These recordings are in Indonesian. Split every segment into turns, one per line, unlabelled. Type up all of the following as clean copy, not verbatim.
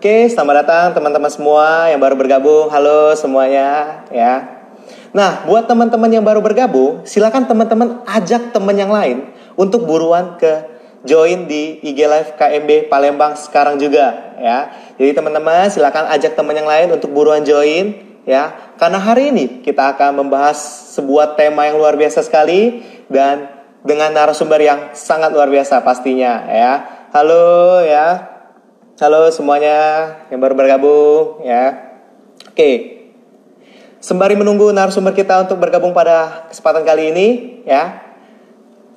Oke, selamat datang teman-teman semua yang baru bergabung. Halo semuanya, ya. Nah, buat teman-teman yang baru bergabung, silakan teman-teman ajak teman yang lain untuk buruan ke join di IG Live KMB Palembang sekarang juga, ya. Jadi teman-teman silakan ajak teman yang lain untuk buruan join, ya. Karena hari ini kita akan membahas sebuah tema yang luar biasa sekali dan dengan narasumber yang sangat luar biasa pastinya, ya. Halo, ya. Halo semuanya yang baru bergabung, ya. Oke. Sembari menunggu narasumber kita untuk bergabung pada kesempatan kali ini, ya.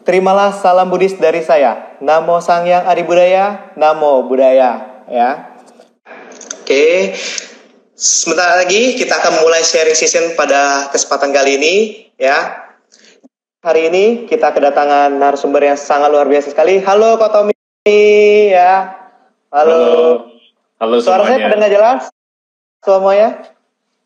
Terimalah salam Buddhis dari saya. Namo Sangyang Adi Budaya, Namo Buddhaya, ya. Oke. Sebentar lagi kita akan mulai sharing session pada kesempatan kali ini, ya. Hari ini kita kedatangan narasumber yang sangat luar biasa sekali. Halo Ko Tommy, ya. Halo.
Halo
Suara
semuanya.
saya terdengar jelas semuanya?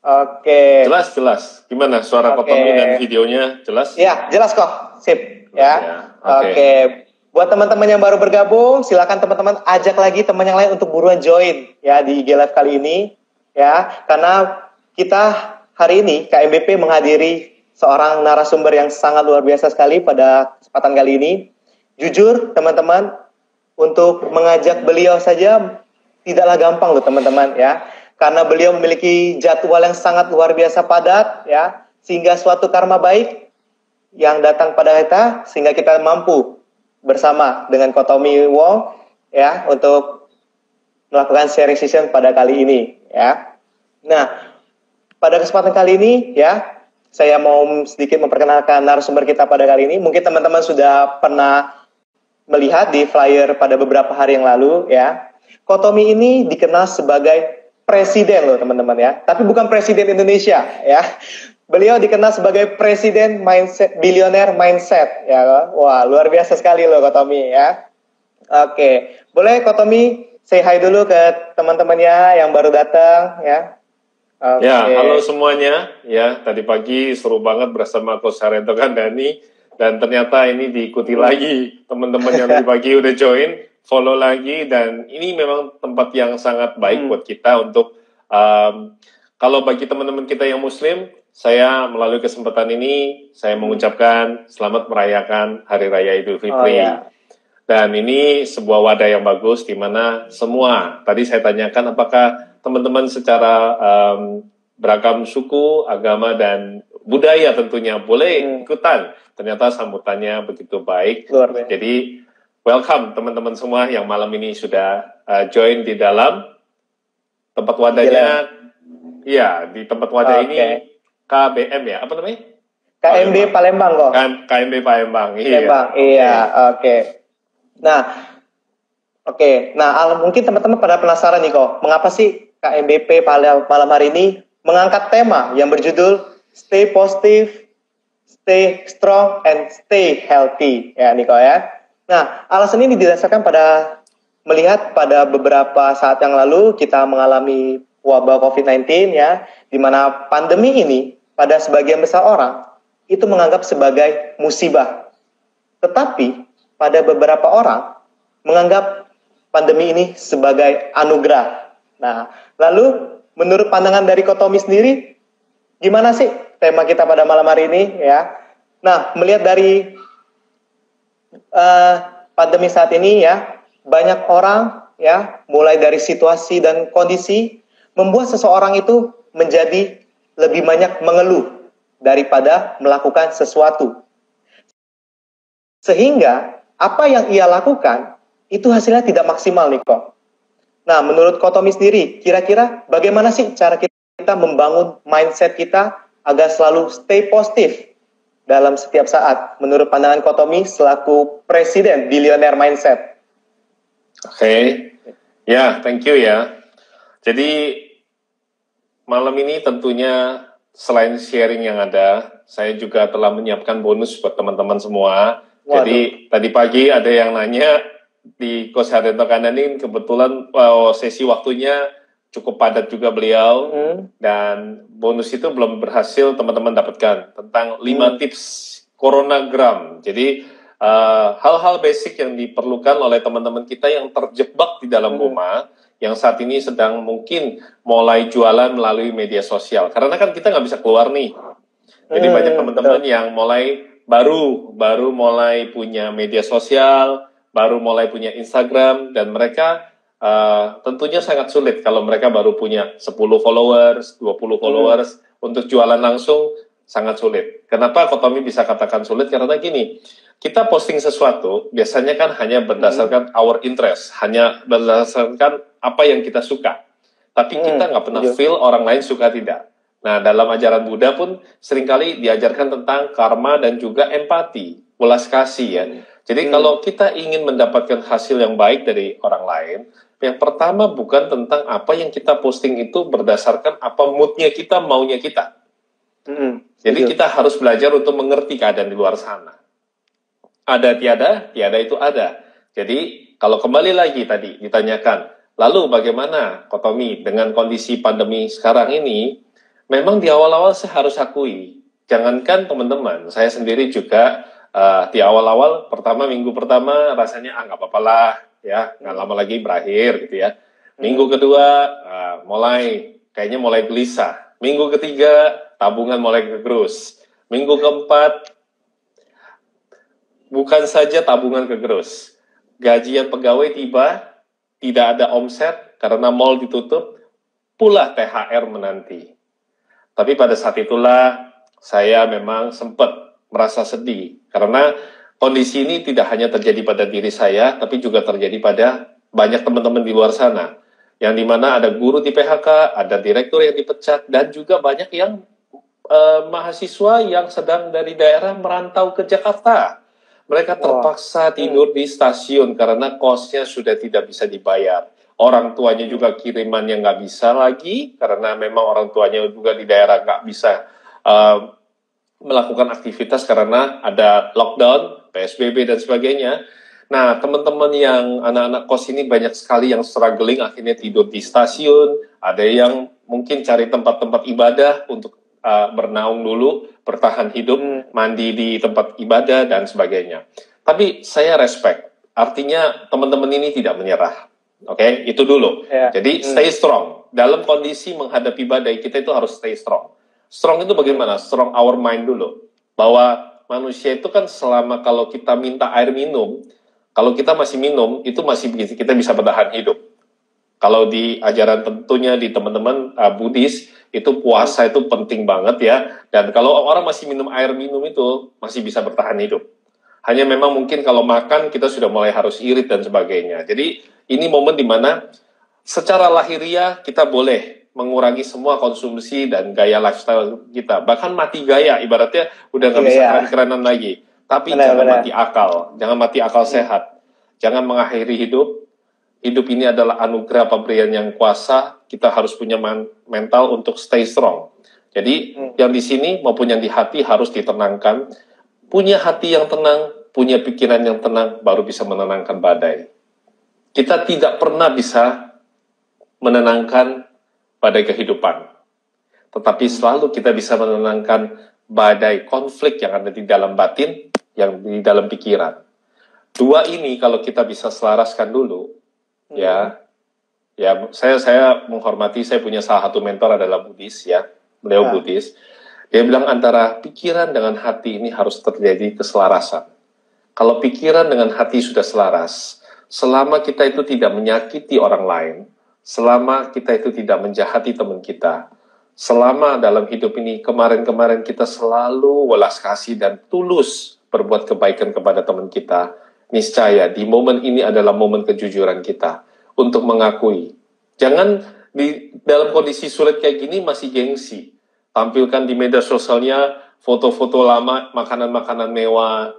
Oke.
Jelas. Gimana suara Ko Tommy dan videonya jelas?
Iya, jelas kok. Sip, ya.
Oke.
Buat teman-teman yang baru bergabung, silakan teman-teman ajak lagi teman yang lain untuk buruan join ya di IG Live kali ini, ya. Karena kita hari ini KMBP menghadiri seorang narasumber yang sangat luar biasa sekali pada kesempatan kali ini. Jujur, teman-teman, untuk mengajak beliau saja tidaklah gampang loh teman-teman ya. Karena beliau memiliki jadwal yang sangat luar biasa padat ya. Sehingga suatu karma baik yang datang pada kita sehingga kita mampu bersama dengan Ko Tommy Wong ya untuk melakukan sharing session pada kali ini ya. Nah, pada kesempatan kali ini ya, saya mau sedikit memperkenalkan narasumber kita pada kali ini. Mungkin teman-teman sudah pernah melihat di flyer pada beberapa hari yang lalu ya. Ko Tommy ini dikenal sebagai presiden loh teman-teman ya. Tapi bukan presiden Indonesia ya. Beliau dikenal sebagai presiden mindset, billionaire mindset ya. Wah, luar biasa sekali loh Ko Tommy ya. Oke, boleh Ko Tommy say hi dulu ke teman-temannya yang baru datang ya.
Ya, halo semuanya. Ya, tadi pagi seru banget bersama Coach Harento Kandani. Dan ternyata ini diikuti lagi teman-teman yang tadi pagi udah join, follow lagi. Dan ini memang tempat yang sangat baik buat kita untuk, kalau bagi teman-teman kita yang muslim, saya melalui kesempatan ini, saya mengucapkan selamat merayakan Hari Raya Idul Fitri. Dan ini sebuah wadah yang bagus di mana semua, tadi saya tanyakan apakah teman-teman secara beragam suku, agama, dan budaya tentunya boleh ikutan. Ternyata sambutannya begitu baik. Jadi welcome teman-teman semua yang malam ini sudah join di dalam tempat wadahnya. Iya, di tempat wadah ini KBM ya, apa namanya?
KMB Palembang kok.
KMB Palembang, iya.
Palembang, iya, oke. Nah, mungkin teman-teman pada penasaran nih kok, mengapa sih KMBP malam hari ini mengangkat tema yang berjudul Stay Positive, Stay Strong, and Stay Healthy, ya Niko ya. Nah, alasan ini didasarkan pada melihat pada beberapa saat yang lalu kita mengalami wabah COVID-19 ya, di mana pandemi ini pada sebagian besar orang itu menganggap sebagai musibah. Tetapi pada beberapa orang menganggap pandemi ini sebagai anugerah. Nah, lalu menurut pandangan dari Ko Tommy sendiri, gimana sih tema kita pada malam hari ini ya? Nah, melihat dari pandemi saat ini ya, banyak orang ya, mulai dari situasi dan kondisi membuat seseorang itu menjadi lebih banyak mengeluh daripada melakukan sesuatu. Sehingga apa yang ia lakukan itu hasilnya tidak maksimal nih kok. Nah, menurut Ko Tommy sendiri, kira-kira bagaimana sih cara kita membangun mindset kita agar selalu stay positif dalam setiap saat menurut pandangan Ko Tommy selaku presiden billionaire mindset?
Ya, thank you ya. Jadi malam ini tentunya selain sharing yang ada, saya juga telah menyiapkan bonus buat teman-teman semua. Waduh. Jadi tadi pagi ada yang nanya di Coach Harento Kandani, kebetulan sesi waktunya cukup padat juga beliau, dan bonus itu belum berhasil teman-teman dapatkan tentang 5 tips Coronagram. Jadi hal-hal basic yang diperlukan oleh teman-teman kita yang terjebak di dalam rumah, yang saat ini sedang mungkin mulai jualan melalui media sosial. Karena kan kita nggak bisa keluar nih. Jadi banyak teman-teman yang baru mulai punya media sosial, baru mulai punya Instagram, dan mereka tentunya sangat sulit kalau mereka baru punya 10 followers, 20 followers, untuk jualan langsung sangat sulit. Kenapa Kotomi bisa katakan sulit? Karena gini, kita posting sesuatu biasanya kan hanya berdasarkan our interest, hanya berdasarkan apa yang kita suka. Tapi kita nggak pernah feel orang lain suka tidak. Nah, dalam ajaran Buddha pun seringkali diajarkan tentang karma dan juga empati, welas kasih ya. Jadi kalau kita ingin mendapatkan hasil yang baik dari orang lain, yang pertama bukan tentang apa yang kita posting itu berdasarkan apa moodnya kita, maunya kita. Jadi kita harus belajar untuk mengerti keadaan di luar sana. Ada tiada itu ada. Jadi kalau kembali lagi tadi ditanyakan, lalu bagaimana Kotomi dengan kondisi pandemi sekarang ini? Memang di awal-awal saya harus akui, jangankan teman-teman, saya sendiri juga di awal-awal minggu pertama rasanya nggak apa-apa lah, ya nggak lama lagi berakhir gitu ya. Minggu kedua kayaknya mulai gelisah. Minggu ketiga tabungan mulai kegerus. Minggu keempat bukan saja tabungan kegerus, gajian pegawai tiba, tidak ada omset karena mall ditutup, pula THR menanti. Tapi pada saat itulah saya memang sempat merasa sedih karena kondisi ini tidak hanya terjadi pada diri saya, tapi juga terjadi pada banyak teman-teman di luar sana, yang dimana ada guru di PHK, ada direktur yang dipecat, dan juga banyak yang mahasiswa yang sedang dari daerah merantau ke Jakarta. Mereka terpaksa tidur di stasiun karena kosnya sudah tidak bisa dibayar. Orang tuanya juga kiriman yang nggak bisa lagi, karena memang orang tuanya juga di daerah nggak bisa melakukan aktivitas karena ada lockdown, PSBB, dan sebagainya. Nah, teman-teman yang anak-anak kos ini banyak sekali yang struggling, akhirnya tidur di stasiun, ada yang mungkin cari tempat-tempat ibadah untuk bernaung dulu, bertahan hidup, mandi di tempat ibadah, dan sebagainya. Tapi saya respect, artinya teman-teman ini tidak menyerah. Oke, itu dulu. Jadi stay strong. Dalam kondisi menghadapi badai, kita itu harus stay strong. Strong itu bagaimana? Strong our mind dulu. Bahwa manusia itu kan selama kalau kita minta air minum, kalau kita masih minum, itu masih kita bisa bertahan hidup. Kalau di ajaran tentunya di teman-teman Buddhis, itu puasa itu penting banget ya. Dan kalau orang masih minum air minum itu, masih bisa bertahan hidup. Hanya memang mungkin kalau makan, kita sudah mulai harus irit dan sebagainya. Jadi ini momen di mana secara lahiriah kita boleh mengurangi semua konsumsi dan gaya lifestyle kita. Bahkan mati gaya, ibaratnya udah nggak bisa keren-kerenan lagi. Tapi jangan mati akal, jangan mati akal sehat. Jangan mengakhiri hidup. Hidup ini adalah anugerah pemberian yang kuasa. Kita harus punya mental untuk stay strong. Jadi yang di sini maupun yang di hati harus ditenangkan. Punya hati yang tenang, punya pikiran yang tenang, baru bisa menenangkan badai. Kita tidak pernah bisa menenangkan badai kehidupan. Tetapi selalu kita bisa menenangkan badai konflik yang ada di dalam batin, yang di dalam pikiran. Dua ini kalau kita bisa selaraskan dulu, ya saya menghormati, saya punya salah satu mentor adalah Buddhis ya, beliau Buddhis. Dia bilang antara pikiran dengan hati ini harus terjadi keselarasan. Kalau pikiran dengan hati sudah selaras, selama kita itu tidak menyakiti orang lain, selama kita itu tidak menjahati teman kita, selama dalam hidup ini kemarin-kemarin kita selalu welas kasih dan tulus berbuat kebaikan kepada teman kita, niscaya di momen ini adalah momen kejujuran kita untuk mengakui. Jangan di dalam kondisi sulit kayak gini masih gengsi. Tampilkan di media sosialnya foto-foto lama, makanan-makanan mewah,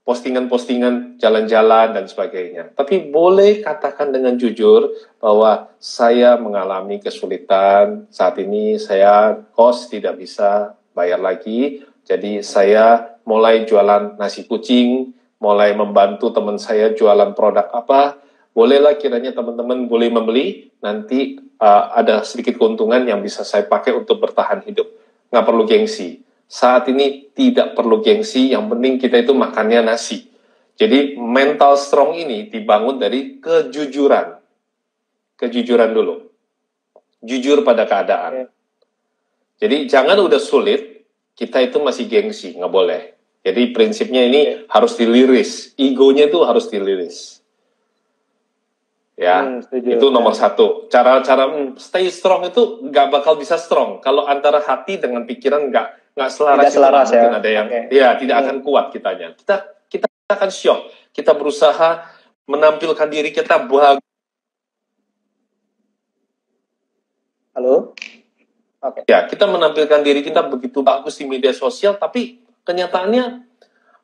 postingan-postingan jalan-jalan dan sebagainya. Tapi boleh katakan dengan jujur bahwa saya mengalami kesulitan. Saat ini saya kos tidak bisa bayar lagi. Jadi saya mulai jualan nasi kucing, mulai membantu teman saya jualan produk apa. Bolehlah kiranya teman-teman boleh membeli, nanti ada sedikit keuntungan yang bisa saya pakai untuk bertahan hidup. Nggak perlu gengsi. Saat ini tidak perlu gengsi, yang penting kita itu makannya nasi. Jadi mental strong ini dibangun dari kejujuran. Kejujuran dulu. Jujur pada keadaan. Jadi jangan udah sulit, kita itu masih gengsi, nggak boleh. Jadi prinsipnya ini harus diliris. Egonya itu harus diliris. Ya, itu nomor satu. Cara stay strong itu nggak bakal bisa strong. Kalau antara hati dengan pikiran nggak selaras, mungkin ada yang tidak akan kuat kitanya. Kita akan shock. Kita berusaha menampilkan diri kita bagus.
Halo?
Ya, kita menampilkan diri kita begitu bagus di media sosial, tapi kenyataannya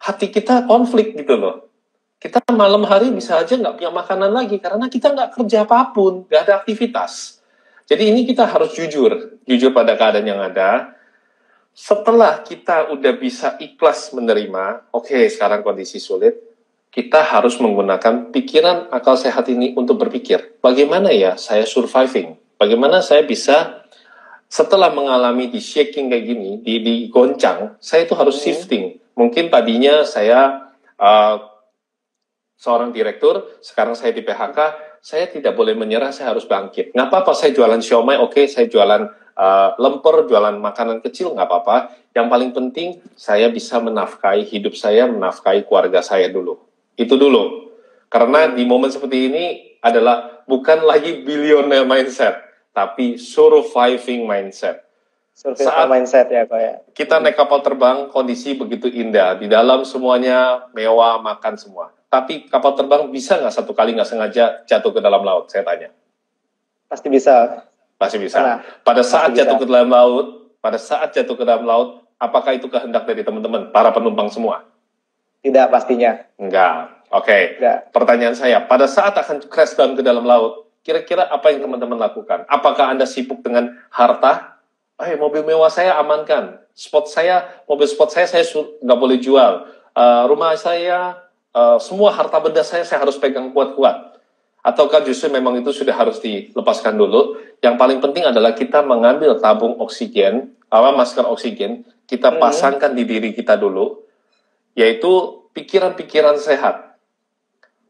hati kita konflik gitu loh. Kita malam hari bisa aja nggak punya makanan lagi, karena kita nggak kerja apapun, nggak ada aktivitas. Jadi ini kita harus jujur pada keadaan yang ada. Setelah kita udah bisa ikhlas menerima, oke, sekarang kondisi sulit, kita harus menggunakan pikiran akal sehat ini untuk berpikir, bagaimana ya saya surviving? Bagaimana saya bisa setelah mengalami di shaking kayak gini, di goncang, saya itu harus shifting. Mungkin tadinya saya seorang direktur, sekarang saya di PHK, saya tidak boleh menyerah, saya harus bangkit. Nggak apa-apa, saya jualan siomay, oke, saya jualan lemper, jualan makanan kecil, nggak apa-apa. Yang paling penting, saya bisa menafkahi hidup saya, menafkahi keluarga saya dulu. Itu dulu. Karena di momen seperti ini adalah bukan lagi billionaire mindset, tapi surviving mindset.
Saat mindset ya, Pak ya.
Kita naik kapal terbang, kondisi begitu indah. Di dalam semuanya mewah, makan semua. Tapi kapal terbang bisa nggak satu kali nggak sengaja jatuh ke dalam laut? Saya tanya.
Pasti bisa.
Pasti bisa. Pada saat jatuh ke dalam laut, apakah itu kehendak dari teman-teman, para penumpang semua?
Tidak pastinya.
Enggak. Oke. Pertanyaan saya, pada saat akan crash down ke dalam laut, kira-kira apa yang teman-teman lakukan? Apakah Anda sibuk dengan harta? Mobil mewah saya amankan. Mobil sport saya nggak boleh jual. Rumah saya, semua harta benda saya harus pegang kuat-kuat. Ataukah justru memang itu sudah harus dilepaskan dulu? Yang paling penting adalah kita mengambil tabung oksigen, masker oksigen, kita pasangkan di diri kita dulu, yaitu pikiran-pikiran sehat.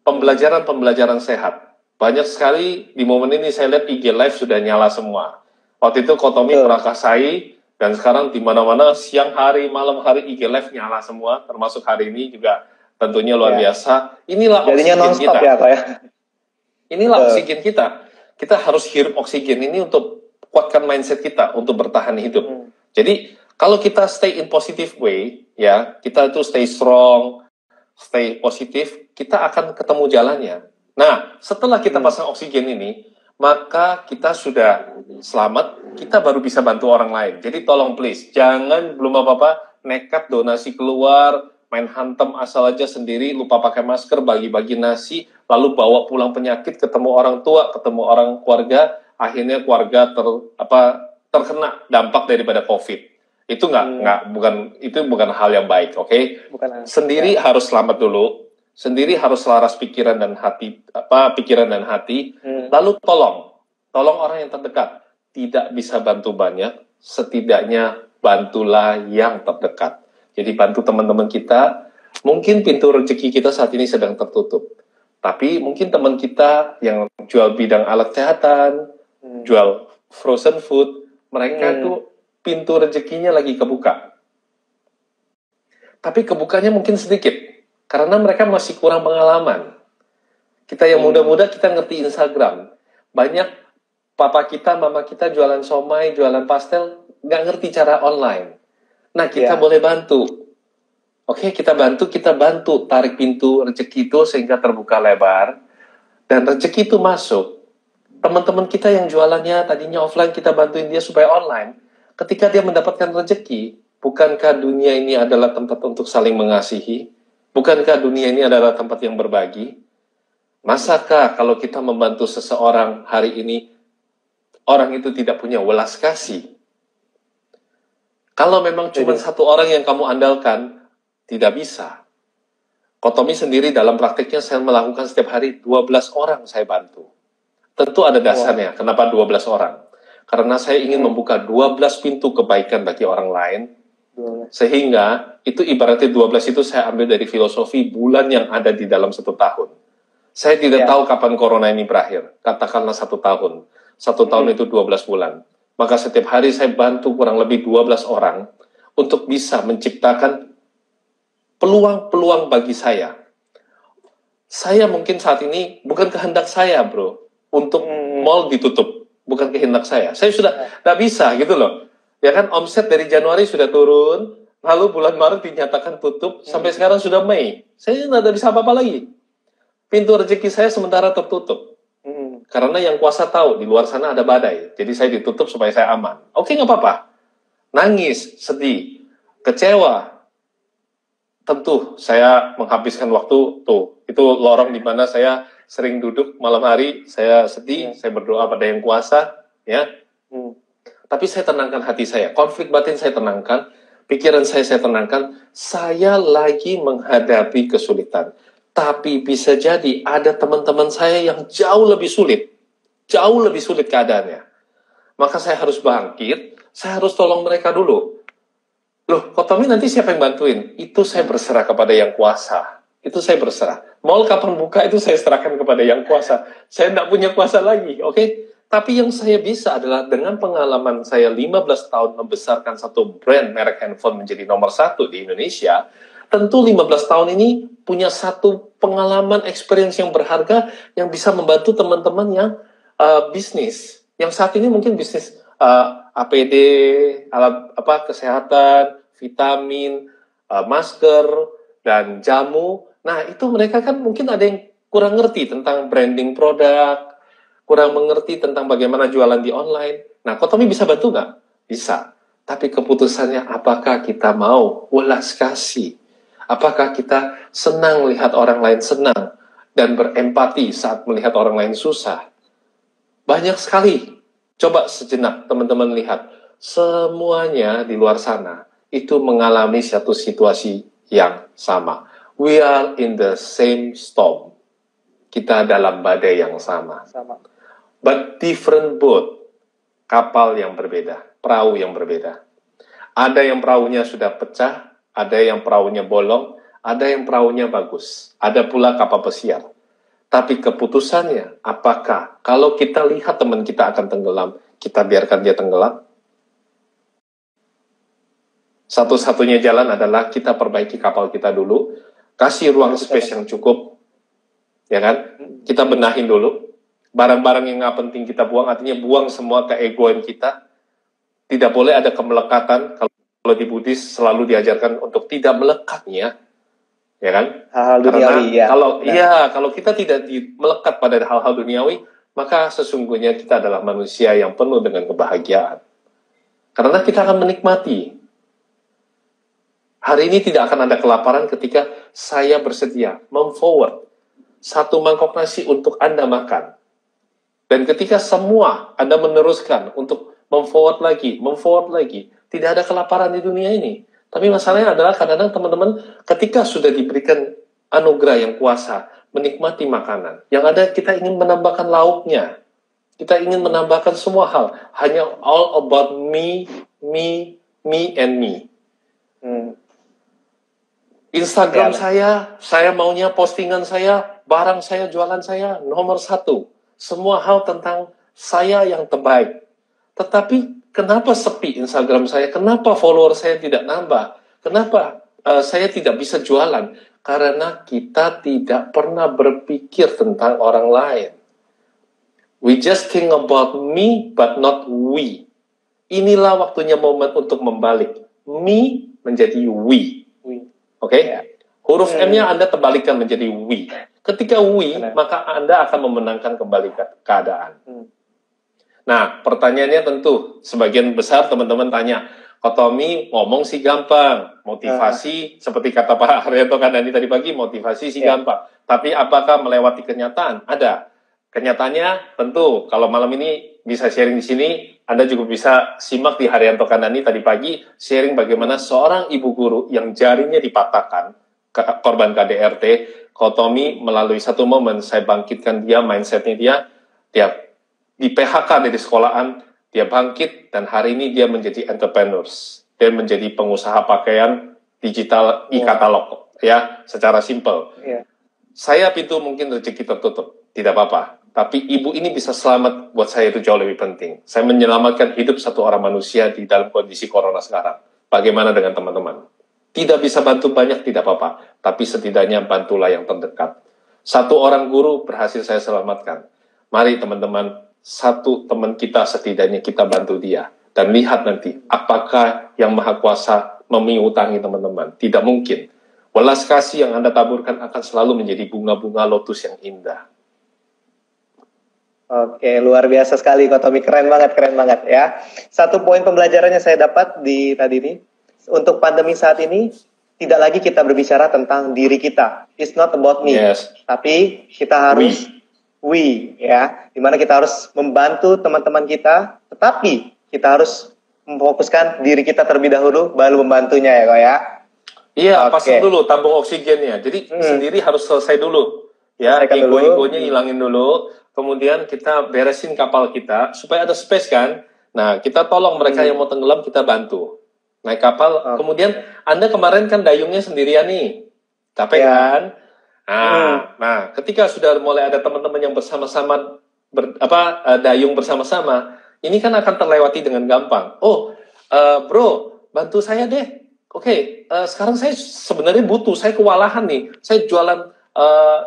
Pembelajaran sehat. Banyak sekali di momen ini saya lihat IG Live sudah nyala semua. Waktu itu Kotomi prakasai, dan sekarang di mana-mana siang hari, malam hari IG Live nyala semua, termasuk hari ini juga tentunya luar biasa. Inilah
jadinya
oksigen kita.
Ya, Pak ya.
Inilah oksigen kita. Kita harus hirup oksigen ini untuk kuatkan mindset kita untuk bertahan hidup. Jadi kalau kita stay in positive way, ya kita itu stay strong, stay positif, kita akan ketemu jalannya. Nah, setelah kita pasang oksigen ini, maka kita sudah selamat, kita baru bisa bantu orang lain. Jadi tolong please, jangan belum apa-apa, nekat donasi keluar, main hantem asal aja sendiri, lupa pakai masker, bagi-bagi nasi, lalu bawa pulang penyakit, ketemu orang tua, ketemu orang keluarga, akhirnya keluarga terkena dampak daripada COVID. Itu bukan hal yang baik, oke? Sendiri harus selamat dulu. Sendiri harus selaras pikiran dan hati, lalu tolong orang yang terdekat. Tidak bisa bantu banyak, setidaknya bantulah yang terdekat. Jadi bantu teman-teman kita. Mungkin pintu rezeki kita saat ini sedang tertutup, tapi mungkin teman kita yang jual bidang alat kesehatan, jual frozen food, mereka tuh pintu rezekinya lagi kebuka. Tapi kebukanya mungkin sedikit. Karena mereka masih kurang pengalaman. Kita yang muda-muda, kita ngerti Instagram. Banyak papa kita, mama kita jualan somai, jualan pastel, nggak ngerti cara online. Nah, kita boleh bantu. Oke, kita bantu tarik pintu rezeki itu sehingga terbuka lebar. Dan rezeki itu masuk. Teman-teman kita yang jualannya tadinya offline, kita bantuin dia supaya online. Ketika dia mendapatkan rezeki, bukankah dunia ini adalah tempat untuk saling mengasihi? Bukankah dunia ini adalah tempat yang berbagi? Masakah kalau kita membantu seseorang hari ini, orang itu tidak punya welas kasih? Kalau memang cuma satu orang yang kamu andalkan, tidak bisa. Kotomi sendiri dalam praktiknya saya melakukan setiap hari 12 orang saya bantu. Tentu ada dasarnya, kenapa 12 orang? Karena saya ingin membuka 12 pintu kebaikan bagi orang lain, Sehingga itu ibaratnya 12 itu saya ambil dari filosofi bulan yang ada di dalam 1 tahun. Saya tidak tahu kapan corona ini berakhir. Katakanlah 1 tahun. 1 tahun itu 12 bulan. Maka setiap hari saya bantu kurang lebih 12 orang untuk bisa menciptakan peluang-peluang bagi saya. Saya mungkin saat ini bukan kehendak saya, bro, untuk mall ditutup. Bukan kehendak saya. Saya sudah tidak bisa gitu loh. Ya kan, omset dari Januari sudah turun, lalu bulan Maret dinyatakan tutup, sampai sekarang sudah Mei. Saya tidak bisa apa-apa lagi. Pintu rezeki saya sementara tertutup. Karena yang kuasa tahu, di luar sana ada badai. Jadi saya ditutup supaya saya aman. Oke, nggak apa-apa. Nangis, sedih, kecewa. Tentu saya menghabiskan waktu tuh. Itu lorong di mana saya sering duduk malam hari, saya sedih, saya berdoa pada yang kuasa, ya. Tapi saya tenangkan hati saya. Konflik batin saya tenangkan, pikiran saya tenangkan. Saya lagi menghadapi kesulitan. Tapi bisa jadi ada teman-teman saya yang jauh lebih sulit. Jauh lebih sulit keadaannya. Maka saya harus bangkit, saya harus tolong mereka dulu. Loh, kok Tommy nanti siapa yang bantuin? Itu saya berserah kepada yang kuasa. Itu saya berserah. Mall kapan buka itu saya serahkan kepada yang kuasa. Saya tidak punya kuasa lagi, oke? Tapi yang saya bisa adalah dengan pengalaman saya 15 tahun membesarkan satu brand merek handphone menjadi nomor 1 di Indonesia, tentu 15 tahun ini punya satu pengalaman, experience yang berharga yang bisa membantu teman-teman yang bisnis. Yang saat ini mungkin bisnis APD, alat kesehatan, vitamin, masker, dan jamu. Nah, itu mereka kan mungkin ada yang kurang ngerti tentang branding produk, kurang mengerti tentang bagaimana jualan di online. Nah, kok Tommy bisa bantu nggak? Bisa. Tapi keputusannya apakah kita mau welas kasih? Apakah kita senang lihat orang lain senang dan berempati saat melihat orang lain susah? Banyak sekali. Coba sejenak teman-teman lihat. Semuanya di luar sana itu mengalami satu situasi yang sama. We are in the same storm. Kita dalam badai yang sama. But different boat. Kapal yang berbeda. Perahu yang berbeda. Ada yang perahunya sudah pecah. Ada yang perahunya bolong. Ada yang perahunya bagus. Ada pula kapal pesiar. Tapi keputusannya, apakah kalau kita lihat teman kita akan tenggelam, kita biarkan dia tenggelam? Satu-satunya jalan adalah kita perbaiki kapal kita dulu, kasih ruang space yang cukup, ya kan? Kita benahin dulu. Barang-barang yang nggak penting kita buang, artinya buang semua keegoan kita. Tidak boleh ada kemelekatan. Kalau di Buddhis selalu diajarkan untuk tidak melekatnya. Ya kan?
Hal-hal duniawi,
kalau kita tidak melekat pada hal-hal duniawi, maka sesungguhnya kita adalah manusia yang penuh dengan kebahagiaan. Karena kita akan menikmati. Hari ini tidak akan ada kelaparan ketika saya bersedia mem-forward 1 mangkok nasi untuk Anda makan. Dan ketika semua Anda meneruskan untuk mem-forward lagi, tidak ada kelaparan di dunia ini. Tapi masalahnya adalah kadang-kadang teman-teman ketika sudah diberikan anugerah yang kuasa, menikmati makanan, yang ada kita ingin menambahkan lauknya. Kita ingin menambahkan semua hal. Hanya all about me, and me. Instagram saya maunya postingan saya, barang saya, jualan saya, nomor 1. Semua hal tentang saya yang terbaik. Tetapi kenapa sepi Instagram saya? Kenapa follower saya tidak nambah? Kenapa saya tidak bisa jualan? Karena kita tidak pernah berpikir tentang orang lain. We just think about me, but not we. Inilah waktunya momen untuk membalik. Me menjadi we. Oke? Huruf M-nya Anda terbalikkan menjadi we. Ketika we, maka Anda akan memenangkan kembali keadaan. Nah, pertanyaannya tentu, sebagian besar teman-teman tanya, kok Tommy ngomong sih gampang, motivasi, seperti kata Pak Haryanto Kandani tadi pagi, motivasi sih gampang. Tapi apakah melewati kenyataan? Ada. Kenyataannya tentu, kalau malam ini bisa sharing di sini, Anda juga bisa simak di Haryanto Kandani tadi pagi, sharing bagaimana seorang ibu guru yang jaringnya dipatahkan, korban KDRT, kok Tommy melalui satu momen, saya bangkitkan dia, mindsetnya dia di PHK dari sekolahan, dia bangkit, dan hari ini dia menjadi entrepreneurs. dan menjadi pengusaha pakaian digital e-katalog, ya, secara simpel. Saya pintu mungkin rezeki tertutup, tidak apa-apa. Tapi ibu ini bisa selamat, buat saya itu jauh lebih penting. Saya menyelamatkan hidup satu orang manusia di dalam kondisi corona sekarang. Bagaimana dengan teman-teman? Tidak bisa bantu banyak, tidak apa-apa. Tapi setidaknya bantulah yang terdekat. Satu orang guru berhasil saya selamatkan. Mari teman-teman, satu teman kita setidaknya kita bantu dia. Dan lihat nanti, apakah yang Maha Kuasa memiutangi teman-teman? Tidak mungkin. Welas kasih yang Anda taburkan akan selalu menjadi bunga-bunga lotus yang indah.
Oke, luar biasa sekali Ko Tommy, keren banget ya. Satu poin pembelajarannya saya dapat di tadi ini, untuk pandemi saat ini tidak lagi kita berbicara tentang diri kita. It's not about me, tapi kita harus we ya, dimana kita harus membantu teman-teman kita, tetapi kita harus memfokuskan diri kita terlebih dahulu, baru membantunya ya Ko ya.
Iya, pasang dulu tabung oksigennya. Jadi sendiri harus selesai dulu. Ya, ego-egonya hilangin dulu. Kemudian kita beresin kapal kita supaya ada space kan. Nah, kita tolong mereka yang mau tenggelam, kita bantu naik kapal. Kemudian Anda kemarin kan dayungnya sendirian nih, capek kan? Nah, ketika sudah mulai ada teman-teman yang bersama-sama dayung bersama-sama, ini kan akan terlewati dengan gampang. Bro, bantu saya deh. Oke, sekarang saya sebenarnya butuh, saya kewalahan nih. Saya jualan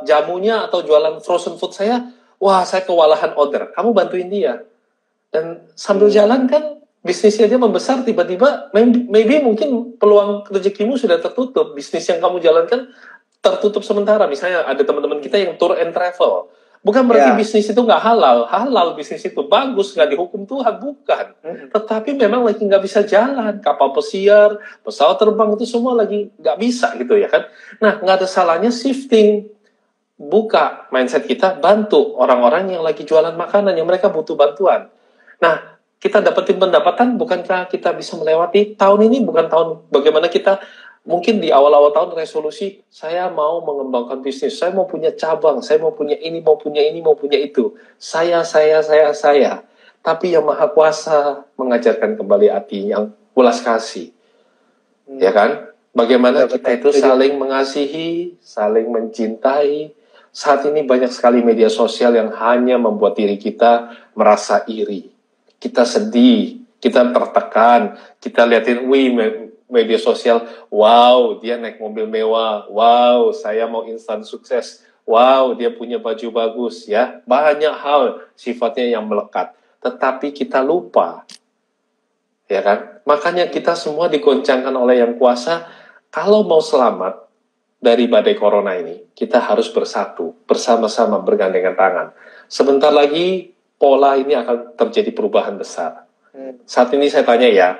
jamunya atau jualan frozen food saya. Wah, saya kewalahan order. Kamu bantuin dia. Dan sambil jalan kan, bisnisnya aja membesar, tiba-tiba, maybe mungkin peluang rezekimu sudah tertutup. Bisnis yang kamu jalankan tertutup sementara. Misalnya ada teman-teman kita yang tour and travel. Bukan berarti bisnis itu nggak halal. Halal bisnis itu bagus, nggak dihukum Tuhan. Bukan. Tetapi memang lagi nggak bisa jalan. Kapal pesiar, pesawat terbang itu semua lagi nggak bisa gitu ya kan. Nah, nggak ada salahnya shifting. Buka mindset kita, bantu orang-orang yang lagi jualan makanan, yang mereka butuh bantuan. Nah, kita dapetin pendapatan, bukankah kita bisa melewati tahun ini? Bukan tahun bagaimana kita mungkin di awal-awal tahun resolusi, saya mau mengembangkan bisnis, saya mau punya cabang, saya mau punya ini, mau punya ini, mau punya itu. Saya. Tapi yang Maha Kuasa mengajarkan kembali hati yang welas kasih. Ya kan? Bagaimana kita itu saling mengasihi, saling mencintai. Saat ini banyak sekali media sosial yang hanya membuat diri kita merasa iri. Kita sedih, kita tertekan, kita liatin, media sosial, wow, dia naik mobil mewah, wow, saya mau instan sukses, wow, dia punya baju bagus, ya. Banyak hal sifatnya yang melekat. Tetapi kita lupa, ya kan? Makanya kita semua digoncangkan oleh Yang Kuasa, kalau mau selamat dari badai corona ini, kita harus bersatu, bersama-sama bergandengan tangan. Sebentar lagi, pola ini akan terjadi perubahan besar. Saat ini saya tanya ya,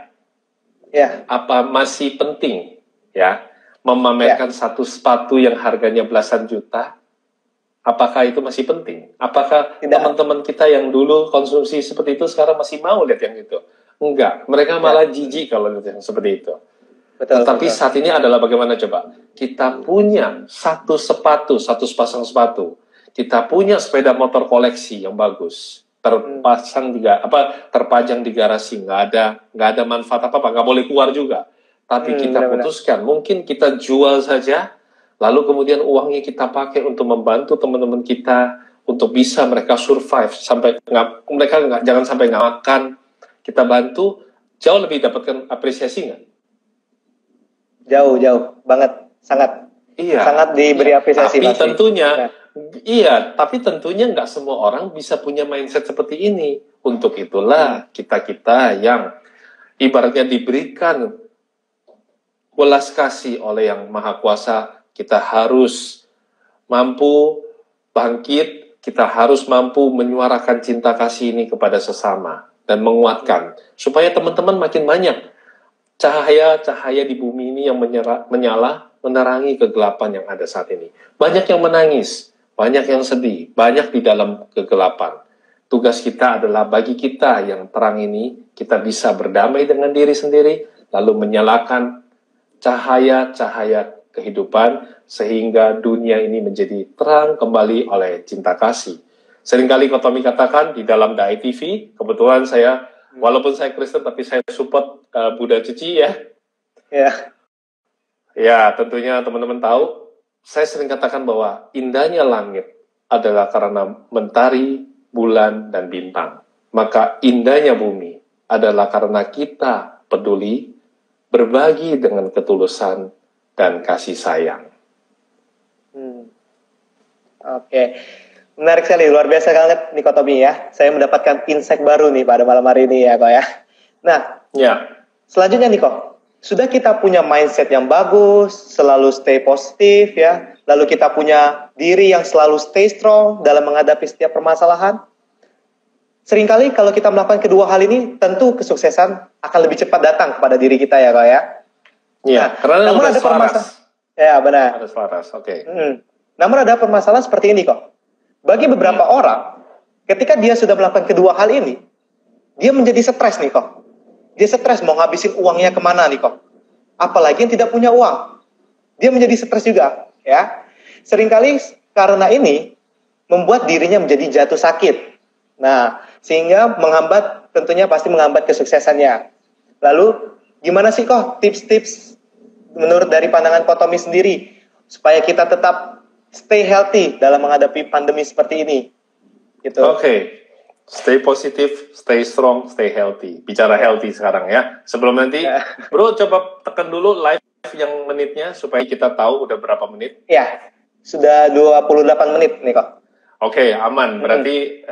apa masih penting ya memamerkan satu sepatu yang harganya belasan juta? Apakah itu masih penting? Apakah teman-teman kita yang dulu konsumsi seperti itu sekarang masih mau lihat yang itu? Enggak, mereka malah jijik kalau lihat yang seperti itu. Tetapi saat ini adalah bagaimana coba? Kita punya satu sepasang sepatu. Kita punya sepeda motor koleksi yang bagus. Terpajang di garasi, nggak ada manfaat apa-apa, nggak boleh keluar juga. Tapi kita putuskan, mungkin kita jual saja, lalu kemudian uangnya kita pakai untuk membantu teman-teman kita untuk bisa mereka survive sampai jangan sampai nggak makan. Kita bantu, jauh lebih dapatkan apresiasi nggak?
Jauh banget, sangat diberi apresiasi.
Tapi tentunya nggak semua orang bisa punya mindset seperti ini. Untuk itulah kita yang ibaratnya diberikan welas kasih oleh Yang Maha Kuasa, kita harus mampu bangkit, kita harus mampu menyuarakan cinta kasih ini kepada sesama dan menguatkan supaya teman-teman makin banyak cahaya-cahaya di bumi ini yang menyala, menerangi kegelapan yang ada saat ini. Banyak yang menangis, banyak yang sedih, banyak di dalam kegelapan. Tugas kita adalah bagi kita yang terang ini, kita bisa berdamai dengan diri sendiri, lalu menyalakan cahaya-cahaya kehidupan, sehingga dunia ini menjadi terang kembali oleh cinta kasih. Seringkali Ko Tommy katakan di dalam Dai TV, kebetulan saya Walaupun saya Kristen, tapi saya support Buddha Cici ya.
Ya.
Ya, tentunya teman-teman tahu, saya sering katakan bahwa indahnya langit adalah karena mentari, bulan, dan bintang. Maka indahnya bumi adalah karena kita peduli, berbagi dengan ketulusan, dan kasih sayang.
Oke. Menarik sekali, luar biasa banget nih Ko Tommy ya. Saya mendapatkan insight baru nih pada malam hari ini ya Ko ya. Nah, selanjutnya nih Ko, sudah kita punya mindset yang bagus, selalu stay positif ya, lalu kita punya diri yang selalu stay strong dalam menghadapi setiap permasalahan. Seringkali kalau kita melakukan kedua hal ini, tentu kesuksesan akan lebih cepat datang kepada diri kita ya Ko ya.
Iya, karena
namun ada permasalahan. Ya benar.
Ada selaras, oke.
Namun ada permasalahan seperti ini kok. Bagi beberapa orang, ketika dia sudah melakukan kedua hal ini, dia menjadi stres nih kok. Dia stres mau ngabisin uangnya kemana nih kok. Apalagi yang tidak punya uang. Dia menjadi stres juga. Ya. Seringkali karena ini, membuat dirinya menjadi jatuh sakit. Nah, sehingga tentunya pasti menghambat kesuksesannya. Lalu, gimana sih kok tips-tips menurut dari pandangan Ko Tommy sendiri, supaya kita tetap stay healthy dalam menghadapi pandemi seperti ini? Gitu.
Oke. Stay positif, stay strong, stay healthy. Bicara healthy sekarang ya. Sebelum nanti, bro coba tekan dulu live yang menitnya supaya kita tahu udah berapa menit.
Ya, sudah 28 menit nih kok.
Oke, aman. Berarti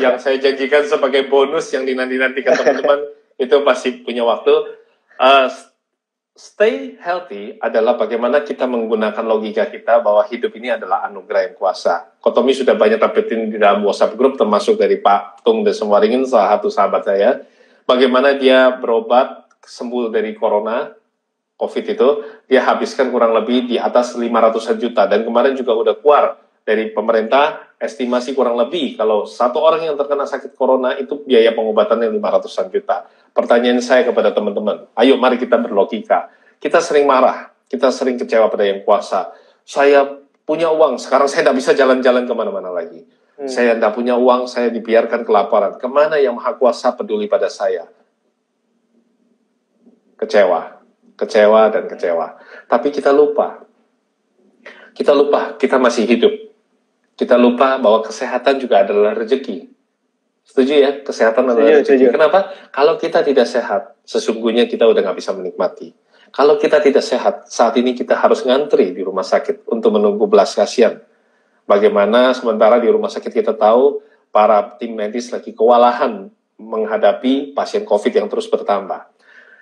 yang saya janjikan sebagai bonus yang dinanti-nantikan teman-teman itu pasti punya waktu. Stay healthy adalah bagaimana kita menggunakan logika kita bahwa hidup ini adalah anugerah yang kuasa. Ko Tommy sudah banyak tampilin di dalam WhatsApp group, termasuk dari Pak Tung Desemwaringin, salah satu sahabat saya. Bagaimana dia berobat, sembuh dari corona, COVID itu, dia habiskan kurang lebih di atas 500 juta. Dan kemarin juga udah keluar dari pemerintah, estimasi kurang lebih, kalau satu orang yang terkena sakit corona, itu biaya pengobatannya 500 juta. Pertanyaan saya kepada teman-teman, ayo mari kita berlogika. Kita sering marah, kita sering kecewa pada yang kuasa. Saya punya uang, sekarang saya tidak bisa jalan-jalan kemana-mana lagi. Saya tidak punya uang, saya dibiarkan kelaparan. Kemana yang Maha Kuasa peduli pada saya? Kecewa, dan kecewa. Tapi kita lupa, kita masih hidup. Kita lupa bahwa kesehatan juga adalah rezeki. Setuju ya? Kesehatan adalah rezeki. Kenapa? Kalau kita tidak sehat, sesungguhnya kita udah nggak bisa menikmati. Kalau kita tidak sehat, saat ini kita harus ngantri di rumah sakit untuk menunggu belas kasihan. Bagaimana sementara di rumah sakit kita tahu para tim medis lagi kewalahan menghadapi pasien COVID yang terus bertambah.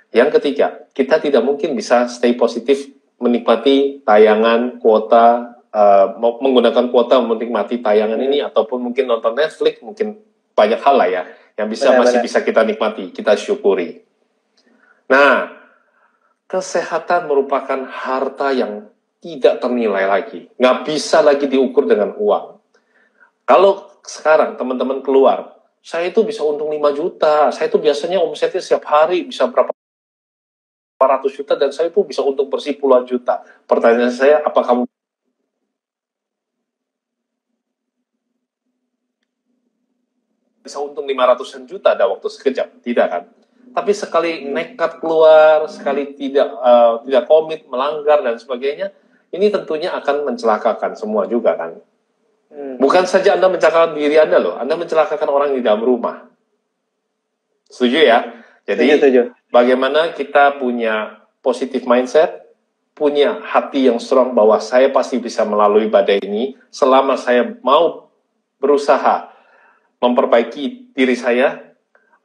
Yang ketiga, kita tidak mungkin bisa stay positif menikmati tayangan kuota, menggunakan kuota menikmati tayangan ini, ataupun mungkin nonton Netflix, mungkin banyak hal lah ya, yang masih bisa kita nikmati, kita syukuri. Nah, kesehatan merupakan harta yang tidak ternilai lagi. Nggak bisa lagi diukur dengan uang. Kalau sekarang teman-teman keluar, saya itu bisa untung 5 juta, saya itu biasanya omsetnya setiap hari bisa berapa ratus juta, dan saya itu bisa untung bersih puluhan juta. Pertanyaan saya, apa kamu bisa untung 500 juta ada waktu sekejap? Tidak kan? Tapi sekali nekat keluar, sekali tidak komit, melanggar dan sebagainya, ini tentunya akan mencelakakan semua juga kan? Bukan saja Anda mencelakakan diri Anda loh, Anda mencelakakan orang di dalam rumah. Setuju ya? Jadi setuju. Bagaimana kita punya positive mindset, punya hati yang strong bahwa saya pasti bisa melalui badai ini selama saya mau berusaha memperbaiki diri saya,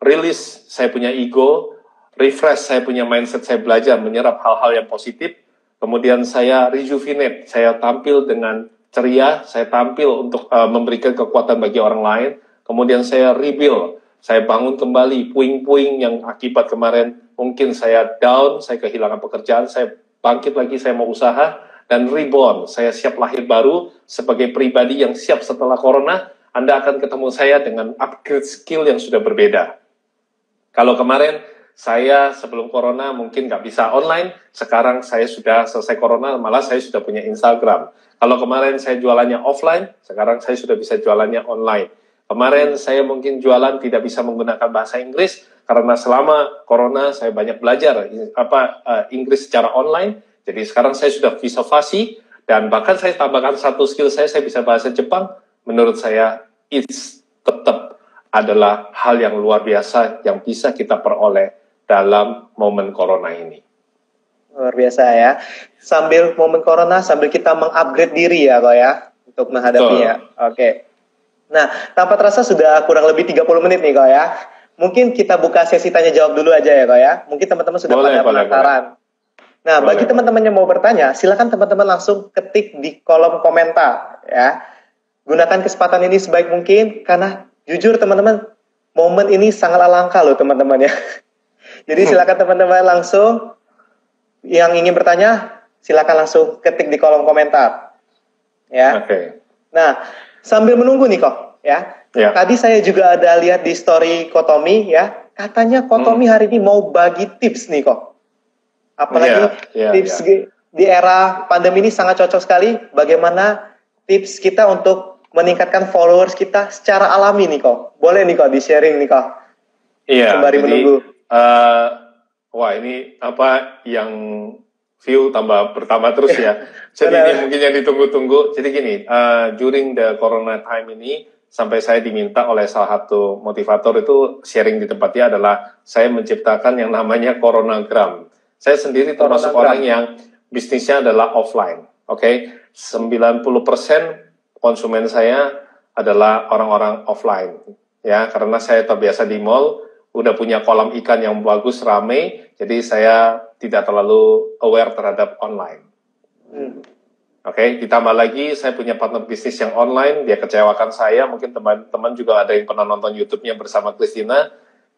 rilis saya punya ego, refresh saya punya mindset, saya belajar menyerap hal-hal yang positif, kemudian saya rejuvenate, saya tampil dengan ceria, saya tampil untuk memberikan kekuatan bagi orang lain, kemudian saya rebuild, saya bangun kembali puing-puing yang akibat kemarin mungkin saya down, saya kehilangan pekerjaan, saya bangkit lagi, saya mau usaha, dan reborn, saya siap lahir baru sebagai pribadi yang siap setelah corona. Anda akan ketemu saya dengan upgrade skill yang sudah berbeda. Kalau kemarin saya sebelum corona mungkin nggak bisa online, sekarang saya sudah selesai corona, malah saya sudah punya Instagram. Kalau kemarin saya jualannya offline, sekarang saya sudah bisa jualannya online. Kemarin saya mungkin jualan tidak bisa menggunakan bahasa Inggris, karena selama corona saya banyak belajar Inggris secara online. Jadi sekarang saya sudah visa fasi dan bahkan saya tambahkan satu skill saya bisa bahasa Jepang. Menurut saya it's tetap adalah hal yang luar biasa yang bisa kita peroleh dalam momen corona ini.
Luar biasa ya. Sambil momen corona, sambil kita mengupgrade diri ya kok ya, untuk menghadapinya. Oke. Nah, tanpa terasa sudah kurang lebih 30 menit nih kok ya. Mungkin kita buka sesi tanya jawab dulu aja ya kok ya. Mungkin teman-teman sudah pada penasaran. Nah, bagi teman-teman yang mau bertanya, silakan teman-teman langsung ketik di kolom komentar ya. Gunakan kesempatan ini sebaik mungkin karena jujur teman-teman, momen ini sangat langka loh teman-teman ya. Jadi silakan teman-teman langsung yang ingin bertanya, silakan langsung ketik di kolom komentar. Ya.
Oke.
Nah, sambil menunggu nih kok, ya. Tadi saya juga ada lihat di story Kotomi ya, katanya Kotomi hari ini mau bagi tips nih kok. Apalagi tips di era pandemi ini sangat cocok sekali. Bagaimana tips kita untuk meningkatkan followers kita secara alami nih kok. Boleh nih kok di-sharing nih kok.
Iya.
Sembari menunggu.
Wah ini yang view bertambah terus ya. Jadi ini mungkin yang ditunggu-tunggu. Jadi gini, during the corona time ini, sampai saya diminta oleh salah satu motivator itu sharing di tempatnya adalah saya menciptakan yang namanya Coronagram. Saya sendiri termasuk orang yang bisnisnya adalah offline. Oke, 90% konsumen saya adalah orang-orang offline. Ya, karena saya terbiasa di mall, udah punya kolam ikan yang bagus, rame, jadi saya tidak terlalu aware terhadap online. Oke, ditambah lagi saya punya partner bisnis yang online, dia kecewakan saya, mungkin teman-teman juga ada yang pernah nonton YouTube-nya bersama Christina,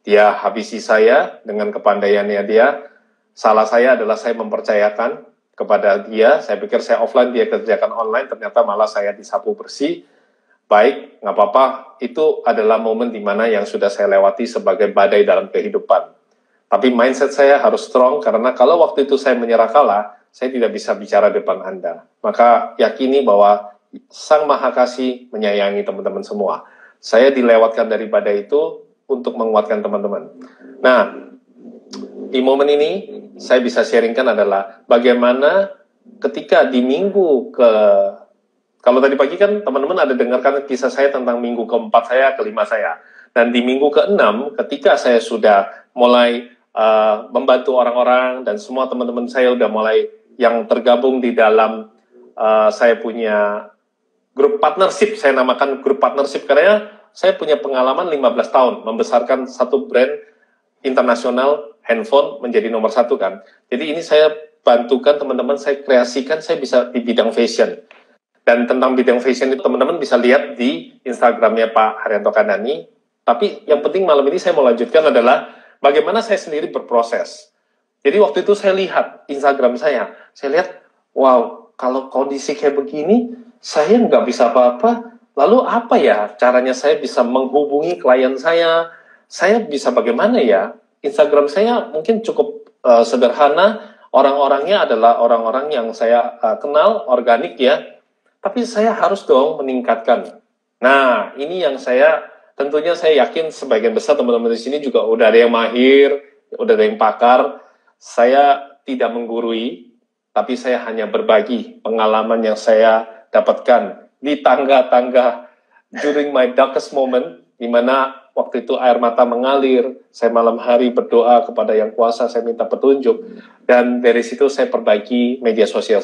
dia habisi saya dengan kepandaiannya dia. Salah saya adalah saya mempercayakan kepada dia, saya pikir saya offline, dia kerjakan online, ternyata malah saya disapu bersih. Baik, nggak apa-apa, itu adalah momen di mana yang sudah saya lewati sebagai badai dalam kehidupan. Tapi mindset saya harus strong, karena kalau waktu itu saya menyerah kalah, saya tidak bisa bicara depan Anda. Maka yakini bahwa Sang Maha Kasih menyayangi teman-teman semua. Saya dilewatkan dari badai itu untuk menguatkan teman-teman. Nah, di momen ini, saya bisa sharingkan adalah bagaimana ketika di minggu kalau tadi pagi kan teman-teman ada dengarkan kisah saya tentang minggu keempat saya, kelima saya. Dan di minggu keenam, ketika saya sudah mulai membantu orang-orang dan semua teman-teman saya udah mulai yang tergabung di dalam saya punya grup partnership, saya namakan grup partnership karena saya punya pengalaman 15 tahun membesarkan satu brand internasional handphone menjadi nomor 1 kan. Jadi ini saya bantukan teman-teman, saya kreasikan, saya bisa di bidang fashion. Dan tentang bidang fashion itu teman-teman bisa lihat di Instagramnya Pak Haryanto Kandani. Tapi yang penting malam ini saya mau lanjutkan adalah bagaimana saya sendiri berproses. Jadi waktu itu saya lihat Instagram saya lihat, wow, kalau kondisi kayak begini, saya nggak bisa apa-apa. Lalu apa ya caranya saya bisa menghubungi klien saya bisa bagaimana ya? Instagram saya mungkin cukup sederhana, orang-orangnya adalah orang-orang yang saya kenal, organik ya. Tapi saya harus dong meningkatkan. Nah, ini yang tentunya saya yakin sebagian besar teman-teman di sini juga udah ada yang mahir, udah ada yang pakar. Saya tidak menggurui, tapi saya hanya berbagi pengalaman yang saya dapatkan di tangga-tangga during my darkest moment, di mana waktu itu air mata mengalir, saya malam hari berdoa kepada Yang Kuasa, saya minta petunjuk, dan dari situ saya perbaiki media sosial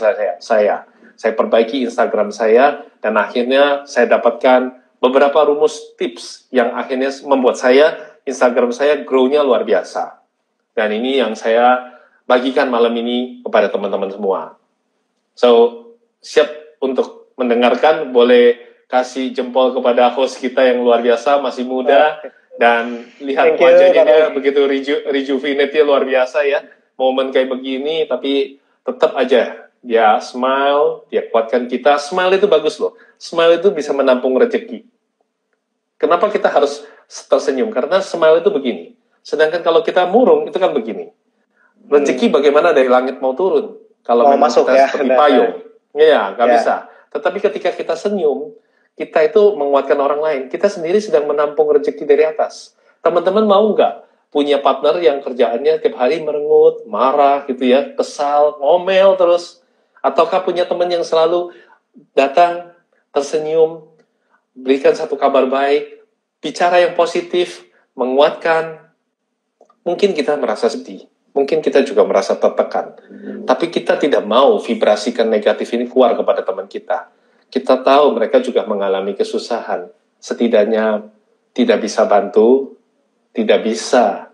saya perbaiki Instagram saya, dan akhirnya saya dapatkan beberapa rumus tips yang akhirnya membuat Instagram saya grow-nya luar biasa. Dan ini yang saya bagikan malam ini kepada teman-teman semua. So, siap untuk mendengarkan, boleh kasih jempol kepada host kita yang luar biasa, masih muda, dan lihat wajahnya dia begitu rejuvenate luar biasa ya. Momen kayak begini, tapi tetap aja dia smile, dia kuatkan kita. Smile itu bagus loh. Smile itu bisa menampung rezeki. Kenapa kita harus tersenyum? Karena smile itu begini. Sedangkan kalau kita murung, itu kan begini. Rezeki bagaimana dari langit mau turun? Kalau memang masuk, kita ya, seperti payung. Ya, nggak bisa. Tetapi ketika kita senyum, kita itu menguatkan orang lain. Kita sendiri sedang menampung rezeki dari atas. Teman-teman mau nggak punya partner yang kerjaannya tiap hari merengut, marah gitu ya, kesal, ngomel terus. Ataukah punya teman yang selalu datang, tersenyum, berikan satu kabar baik, bicara yang positif, menguatkan. Mungkin kita merasa sedih, mungkin kita juga merasa tertekan. Tapi kita tidak mau vibrasikan negatif ini keluar kepada teman kita. Kita tahu mereka juga mengalami kesusahan. Setidaknya tidak bisa bantu, tidak bisa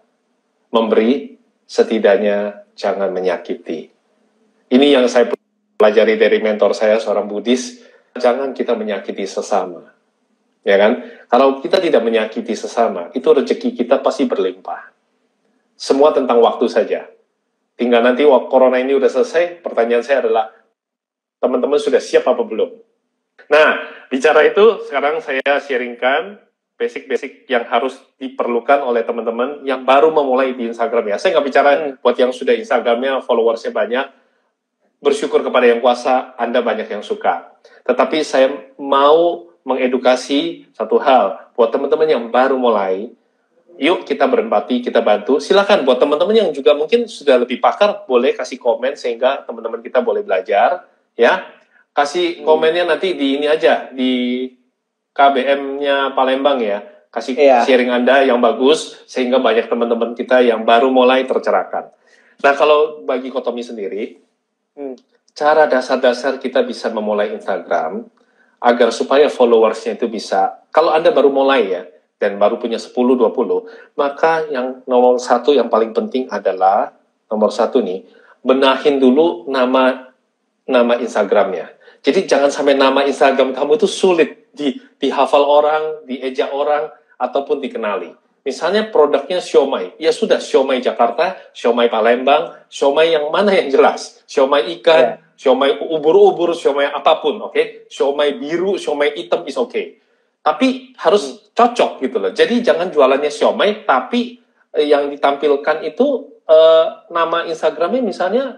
memberi, setidaknya jangan menyakiti. Ini yang saya pelajari dari mentor saya, seorang Buddhis. Jangan kita menyakiti sesama. Ya kan? Kalau kita tidak menyakiti sesama, itu rezeki kita pasti berlimpah. Semua tentang waktu saja. Tinggal nanti waktu corona ini udah selesai, pertanyaan saya adalah, teman-teman sudah siap apa belum? Nah, bicara itu, sekarang saya sharingkan basic-basic yang harus diperlukan oleh teman-teman yang baru memulai di Instagram ya. Saya nggak bicara buat yang sudah Instagramnya, followersnya banyak, bersyukur kepada yang kuasa, Anda banyak yang suka. Tetapi saya mau mengedukasi satu hal, buat teman-teman yang baru mulai, yuk kita berempati, kita bantu. Silakan buat teman-teman yang juga mungkin sudah lebih pakar, boleh kasih komen sehingga teman-teman kita boleh belajar, ya. Kasih komennya nanti di ini aja, di KBM-nya Palembang ya. Kasih sharing Anda yang bagus, sehingga banyak teman-teman kita yang baru mulai tercerahkan. Nah, kalau bagi Kotomi sendiri, cara dasar-dasar kita bisa memulai Instagram, agar supaya followersnya itu bisa, kalau Anda baru mulai ya, dan baru punya 10-20, maka yang nomor satu yang paling penting adalah, nomor satu nih, benahin dulu nama Instagramnya. Jadi jangan sampai nama Instagram kamu itu sulit dihafal orang, diejak orang, ataupun dikenali. Misalnya produknya siomay, ya sudah siomay Jakarta, siomay Palembang, siomay yang mana yang jelas, siomay ikan, siomay ubur-ubur, siomay apapun, oke? Siomay biru, siomay hitam is oke. Tapi harus cocok gitu loh. Jadi jangan jualannya siomay, tapi yang ditampilkan itu nama Instagramnya misalnya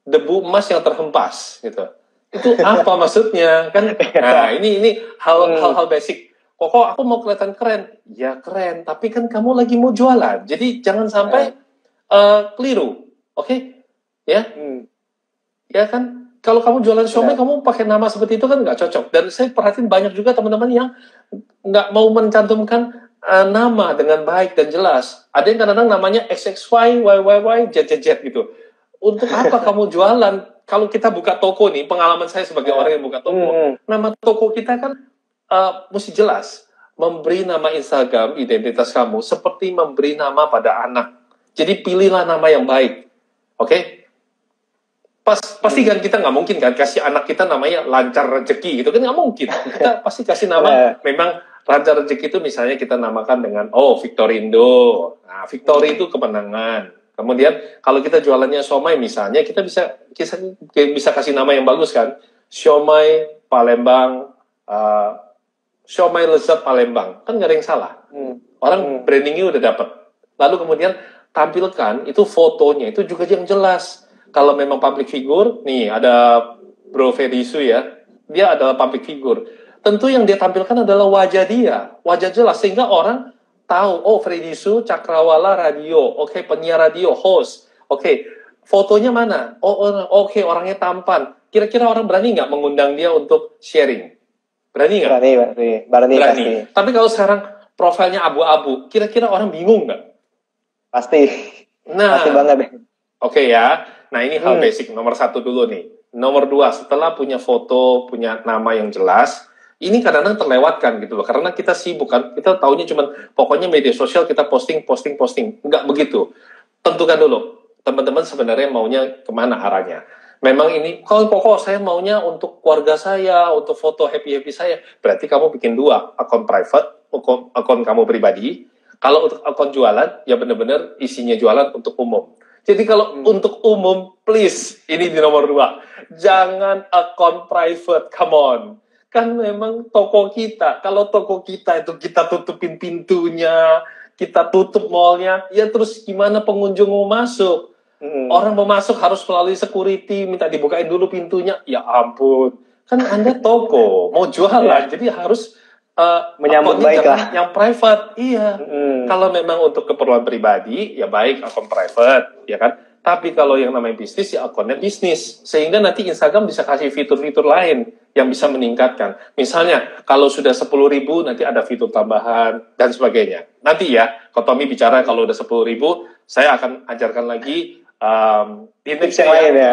debu emas yang terhempas gitu. Itu apa maksudnya kan? Nah ini hal-hal basic. Kok aku mau kelihatan keren? Ya keren, tapi kan kamu lagi mau jualan. Jadi jangan sampai keliru, oke? Ya, ya kan? Kalau kamu jualan siomay, kamu pakai nama seperti itu kan nggak cocok. Dan saya perhatiin banyak juga teman-teman yang nggak mau mencantumkan nama dengan baik dan jelas. Ada yang kadang-kadang namanya XXY, YYY, JJJ gitu. Untuk apa kamu jualan? Kalau kita buka toko nih, pengalaman saya sebagai orang yang buka toko, nama toko kita kan mesti jelas. Memberi nama Instagram, identitas kamu, seperti memberi nama pada anak. Jadi pilihlah nama yang baik. Oke? Pasti kan kita nggak mungkin kan kasih anak kita namanya lancar rezeki gitu kan, nggak mungkin. Kita pasti kasih nama memang lancar rezeki itu misalnya kita namakan dengan Victorindo. Nah, Victory itu kemenangan. Kemudian kalau kita jualannya siomay misalnya, kita bisa kasih nama yang bagus kan. Siomay Palembang, siomay lezat Palembang. Kan nggak ada yang salah. Orang brandingnya udah dapat. Lalu kemudian tampilkan itu fotonya itu juga yang jelas. Kalau memang public figure, nih ada Bro Ferisu ya, dia adalah public figure. Tentu yang dia tampilkan adalah wajah dia, wajah jelas sehingga orang tahu, Ferisu Cakrawala Radio, oke, penyiar radio, host, oke, fotonya mana? Oke, orangnya tampan. Kira-kira orang berani nggak mengundang dia untuk sharing? Berani nggak? Berani. Tapi kalau sekarang profilnya abu-abu, kira-kira orang bingung nggak?
Pasti banget.
Oke ya. Nah ini hal basic, nomor satu dulu nih. Nomor dua, setelah punya foto, punya nama yang jelas, ini kadang-kadang terlewatkan gitu loh. Karena kita sibuk kan, kita taunya cuma pokoknya media sosial kita posting. Enggak begitu. Tentukan dulu, teman-teman sebenarnya maunya kemana arahnya. Memang ini, kalau pokok saya maunya untuk keluarga saya, untuk foto happy-happy saya, berarti kamu bikin dua, akun private, akun kamu pribadi. Kalau untuk akun jualan, ya benar-benar isinya jualan untuk umum. Jadi kalau untuk umum, please, ini di nomor 2. Jangan akun private, come on. Kan memang toko kita, kalau toko kita itu kita tutupin pintunya, kita tutup mallnya, ya terus gimana pengunjung mau masuk? Orang mau masuk harus melalui security, minta dibukain dulu pintunya, ya ampun. Kan Anda toko, mau jualan, jadi harus
menyambut baik lah.
Yang private, iya. Kalau memang untuk keperluan pribadi, ya baik akun private, ya kan. Tapi kalau yang namanya bisnis, ya akunnya bisnis. Sehingga nanti Instagram bisa kasih fitur-fitur lain yang bisa meningkatkan. Misalnya, kalau sudah 10.000, nanti ada fitur tambahan, dan sebagainya. Nanti ya, kalau Tommy bicara kalau udah 10.000, saya akan ajarkan lagi di next
yang lain ya.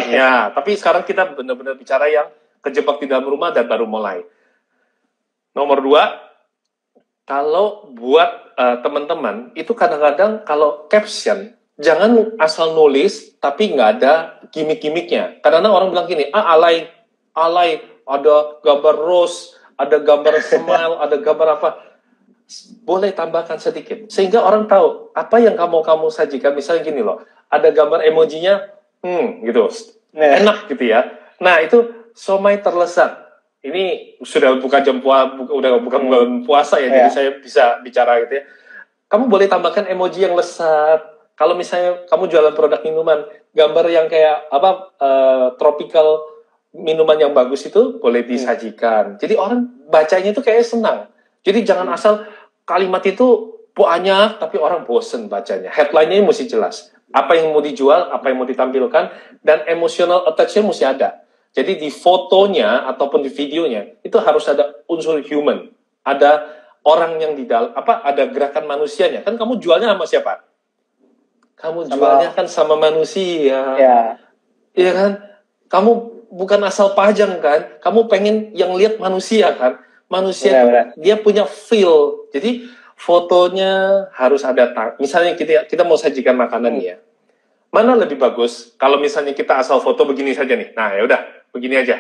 Ya, tapi sekarang kita benar-benar bicara yang kejebak di dalam rumah dan baru mulai. Nomor 2, kalau buat teman-teman, itu kadang-kadang kalau caption, jangan asal nulis, tapi nggak ada gimmick-gimmicknya. Kadang-kadang orang bilang gini, alay, ada gambar rose, ada gambar smile, ada gambar apa. Boleh tambahkan sedikit. Sehingga orang tahu, apa yang kamu sajikan, misalnya gini loh, ada gambar emojinya, gitu, enak gitu ya. Nah, itu somai terlezat. Ini sudah bukan bukan puasa ya, jadi saya bisa bicara gitu ya. Kamu boleh tambahkan emoji yang lesat. Kalau misalnya kamu jualan produk minuman, gambar yang kayak tropical minuman yang bagus itu boleh disajikan. Jadi orang bacanya itu kayak senang. Jadi jangan asal kalimat itu banyak tapi orang bosen bacanya. Headline-nya mesti jelas. Apa yang mau dijual, apa yang mau ditampilkan, dan emotional attach-nya mesti ada. Jadi di fotonya ataupun di videonya itu harus ada unsur human, ada orang yang di dalam, ada gerakan manusianya. Kan kamu jualnya sama siapa? Kamu jualnya kan sama manusia, iya kan? Kamu bukan asal pajang kan? Kamu pengen yang lihat manusia kan? Manusia dia punya feel. Jadi fotonya harus ada. Misalnya kita mau sajikan makanan ya. Mana lebih bagus kalau misalnya kita asal foto begini saja nih. Nah, ya udah, begini aja.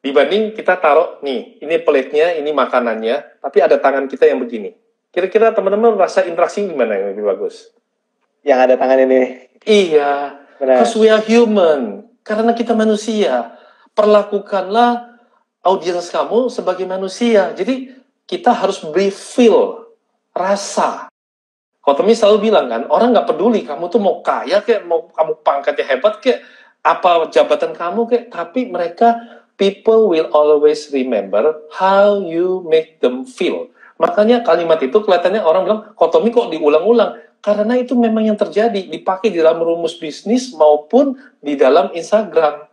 Dibanding kita taruh nih, ini plate-nya, ini makanannya, tapi ada tangan kita yang begini. Kira-kira teman-teman rasa interaksi gimana yang lebih bagus?
Yang ada tangan ini.
Iya, because we are human. Karena kita manusia. Perlakukanlah audiens kamu sebagai manusia. Jadi kita harus beri feel, rasa. Kalau Tommy selalu bilang kan, orang nggak peduli kamu tuh mau kaya kayak, mau kamu pangkatnya hebat kayak, apa jabatan kamu kayak, tapi people will always remember how you make them feel. Makanya kalimat itu kelihatannya orang bilang, kok Tommy kok diulang-ulang? Karena itu memang yang terjadi, dipakai di dalam rumus bisnis maupun di dalam Instagram.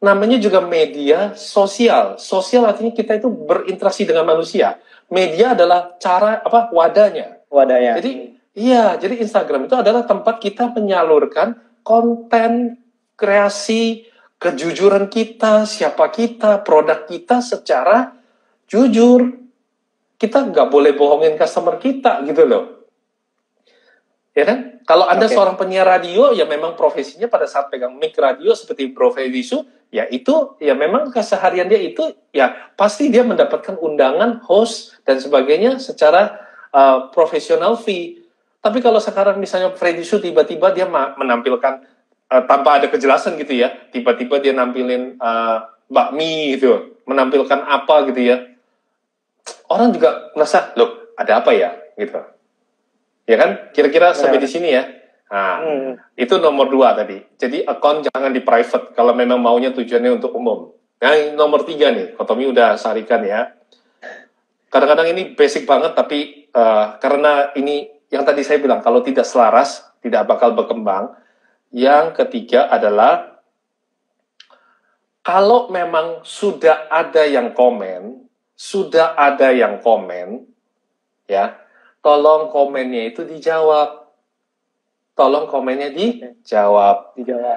Namanya juga media sosial. Sosial artinya kita itu berinteraksi dengan manusia. Media adalah cara wadahnya. Jadi jadi Instagram itu adalah tempat kita menyalurkan konten, kreasi, kejujuran kita, siapa kita, produk kita secara jujur. Kita nggak boleh bohongin customer kita gitu loh. Ya kan? Kalau Anda seorang penyiar radio, ya memang profesinya pada saat pegang mic radio seperti Bro Fedisu, ya itu, ya memang keseharian dia itu, ya pasti dia mendapatkan undangan, host, dan sebagainya secara profesional fee. Tapi kalau sekarang misalnya Fedisu tiba-tiba dia menampilkan, tanpa ada kejelasan gitu ya, tiba-tiba dia nampilin bakmi gitu, menampilkan apa gitu ya, orang juga merasa, loh ada apa ya gitu. Ya kan? Kira-kira sampai di sini ya. Nah, itu nomor 2 tadi. Jadi account jangan di private kalau memang maunya tujuannya untuk umum. Nah, nomor 3 nih, Kotomi udah sarikan ya. Kadang-kadang ini basic banget, tapi karena ini yang tadi saya bilang, kalau tidak selaras, tidak bakal berkembang. Yang ketiga adalah, kalau memang sudah ada yang komen, ya, tolong komennya itu dijawab.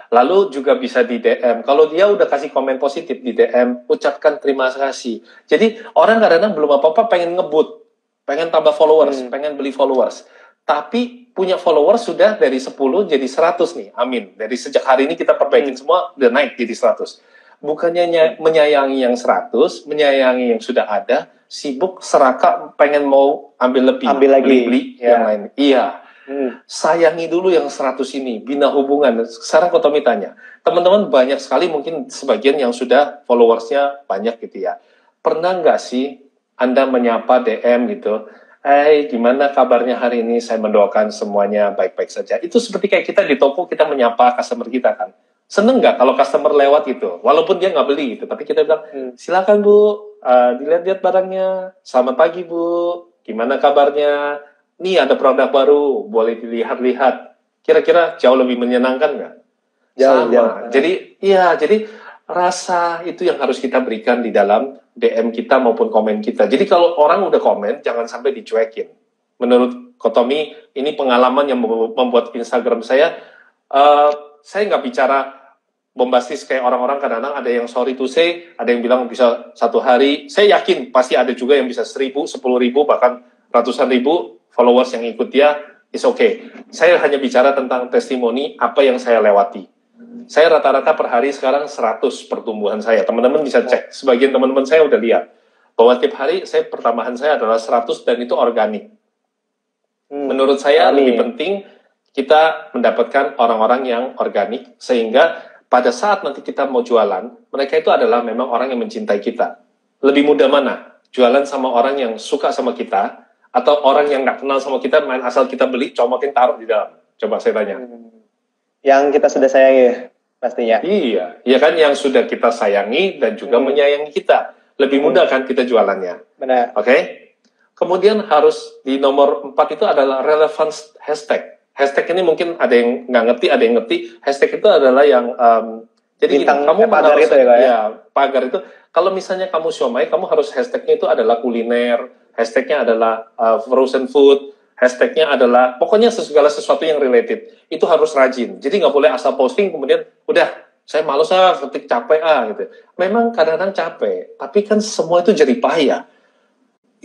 Lalu juga bisa di DM. Kalau dia udah kasih komen positif di DM, ucapkan terima kasih. Jadi orang kadang-kadang belum apa-apa pengen ngebut, pengen tambah followers, pengen beli followers. Tapi punya followers sudah dari 10 jadi 100 nih. Amin. Dari sejak hari ini kita perbaikin semua, udah naik jadi 100. Bukannya menyayangi yang 100, menyayangi yang sudah ada, sibuk serakah pengen mau ambil lebih, beli yang lain. Iya. Sayangi dulu yang 100 ini, bina hubungan. Sekarang kalau Tommy tanya, teman-teman banyak sekali mungkin sebagian yang sudah followersnya banyak gitu ya. Pernah nggak sih Anda menyapa DM gitu, gimana kabarnya hari ini? Saya mendoakan semuanya baik-baik saja. Itu seperti kayak kita di toko, kita menyapa customer kita kan. Seneng nggak kalau customer lewat gitu? Walaupun dia nggak beli gitu, tapi kita bilang, silakan Bu, dilihat-lihat barangnya. Selamat pagi Bu, gimana kabarnya? Nih ada produk baru, boleh dilihat-lihat. Kira-kira jauh lebih menyenangkan nggak? Sama. Jadi rasa itu yang harus kita berikan di dalam DM kita maupun komen kita. Jadi kalau orang udah komen, jangan sampai dicuekin. Menurut Kotomi, ini pengalaman yang membuat Instagram saya nggak bicara bombastis kayak orang-orang. Kadang-kadang ada yang sorry to say, ada yang bilang bisa 1 hari. Saya yakin pasti ada juga yang bisa 1.000, 10.000, bahkan ratusan ribu followers yang ikut dia. It's okay. Saya hanya bicara tentang testimoni apa yang saya lewati. Saya rata-rata per hari sekarang 100 pertumbuhan saya. Teman-teman bisa cek. Sebagian teman-teman saya udah lihat bahwa tiap hari pertambahan saya adalah 100 dan itu organik. Menurut saya lebih penting kita mendapatkan orang-orang yang organik, sehingga pada saat nanti kita mau jualan, mereka itu adalah memang orang yang mencintai kita. Lebih mudah mana? Jualan sama orang yang suka sama kita, atau orang yang nggak kenal sama kita, main asal kita beli, comokin, taruh di dalam? Coba saya tanya.
Yang kita sudah sayangi, pastinya.
Iya kan, yang sudah kita sayangi dan juga menyayangi kita. Lebih mudah kan kita jualannya.
Benar.
Oke? Kemudian harus di nomor 4 itu adalah relevance hashtag. Hashtag ini mungkin ada yang nggak ngerti, ada yang ngerti. Hashtag itu adalah yang jadi kamu
pagar itu ya,
pagar itu. Kalau misalnya kamu siomay, kamu harus hashtagnya itu adalah kuliner, hashtagnya adalah frozen food, hashtagnya adalah pokoknya segala sesuatu yang related. Itu harus rajin. Jadi nggak boleh asal posting kemudian udah saya malas ketik capek gitu. Memang kadang-kadang capek, tapi kan semua itu jerih payah.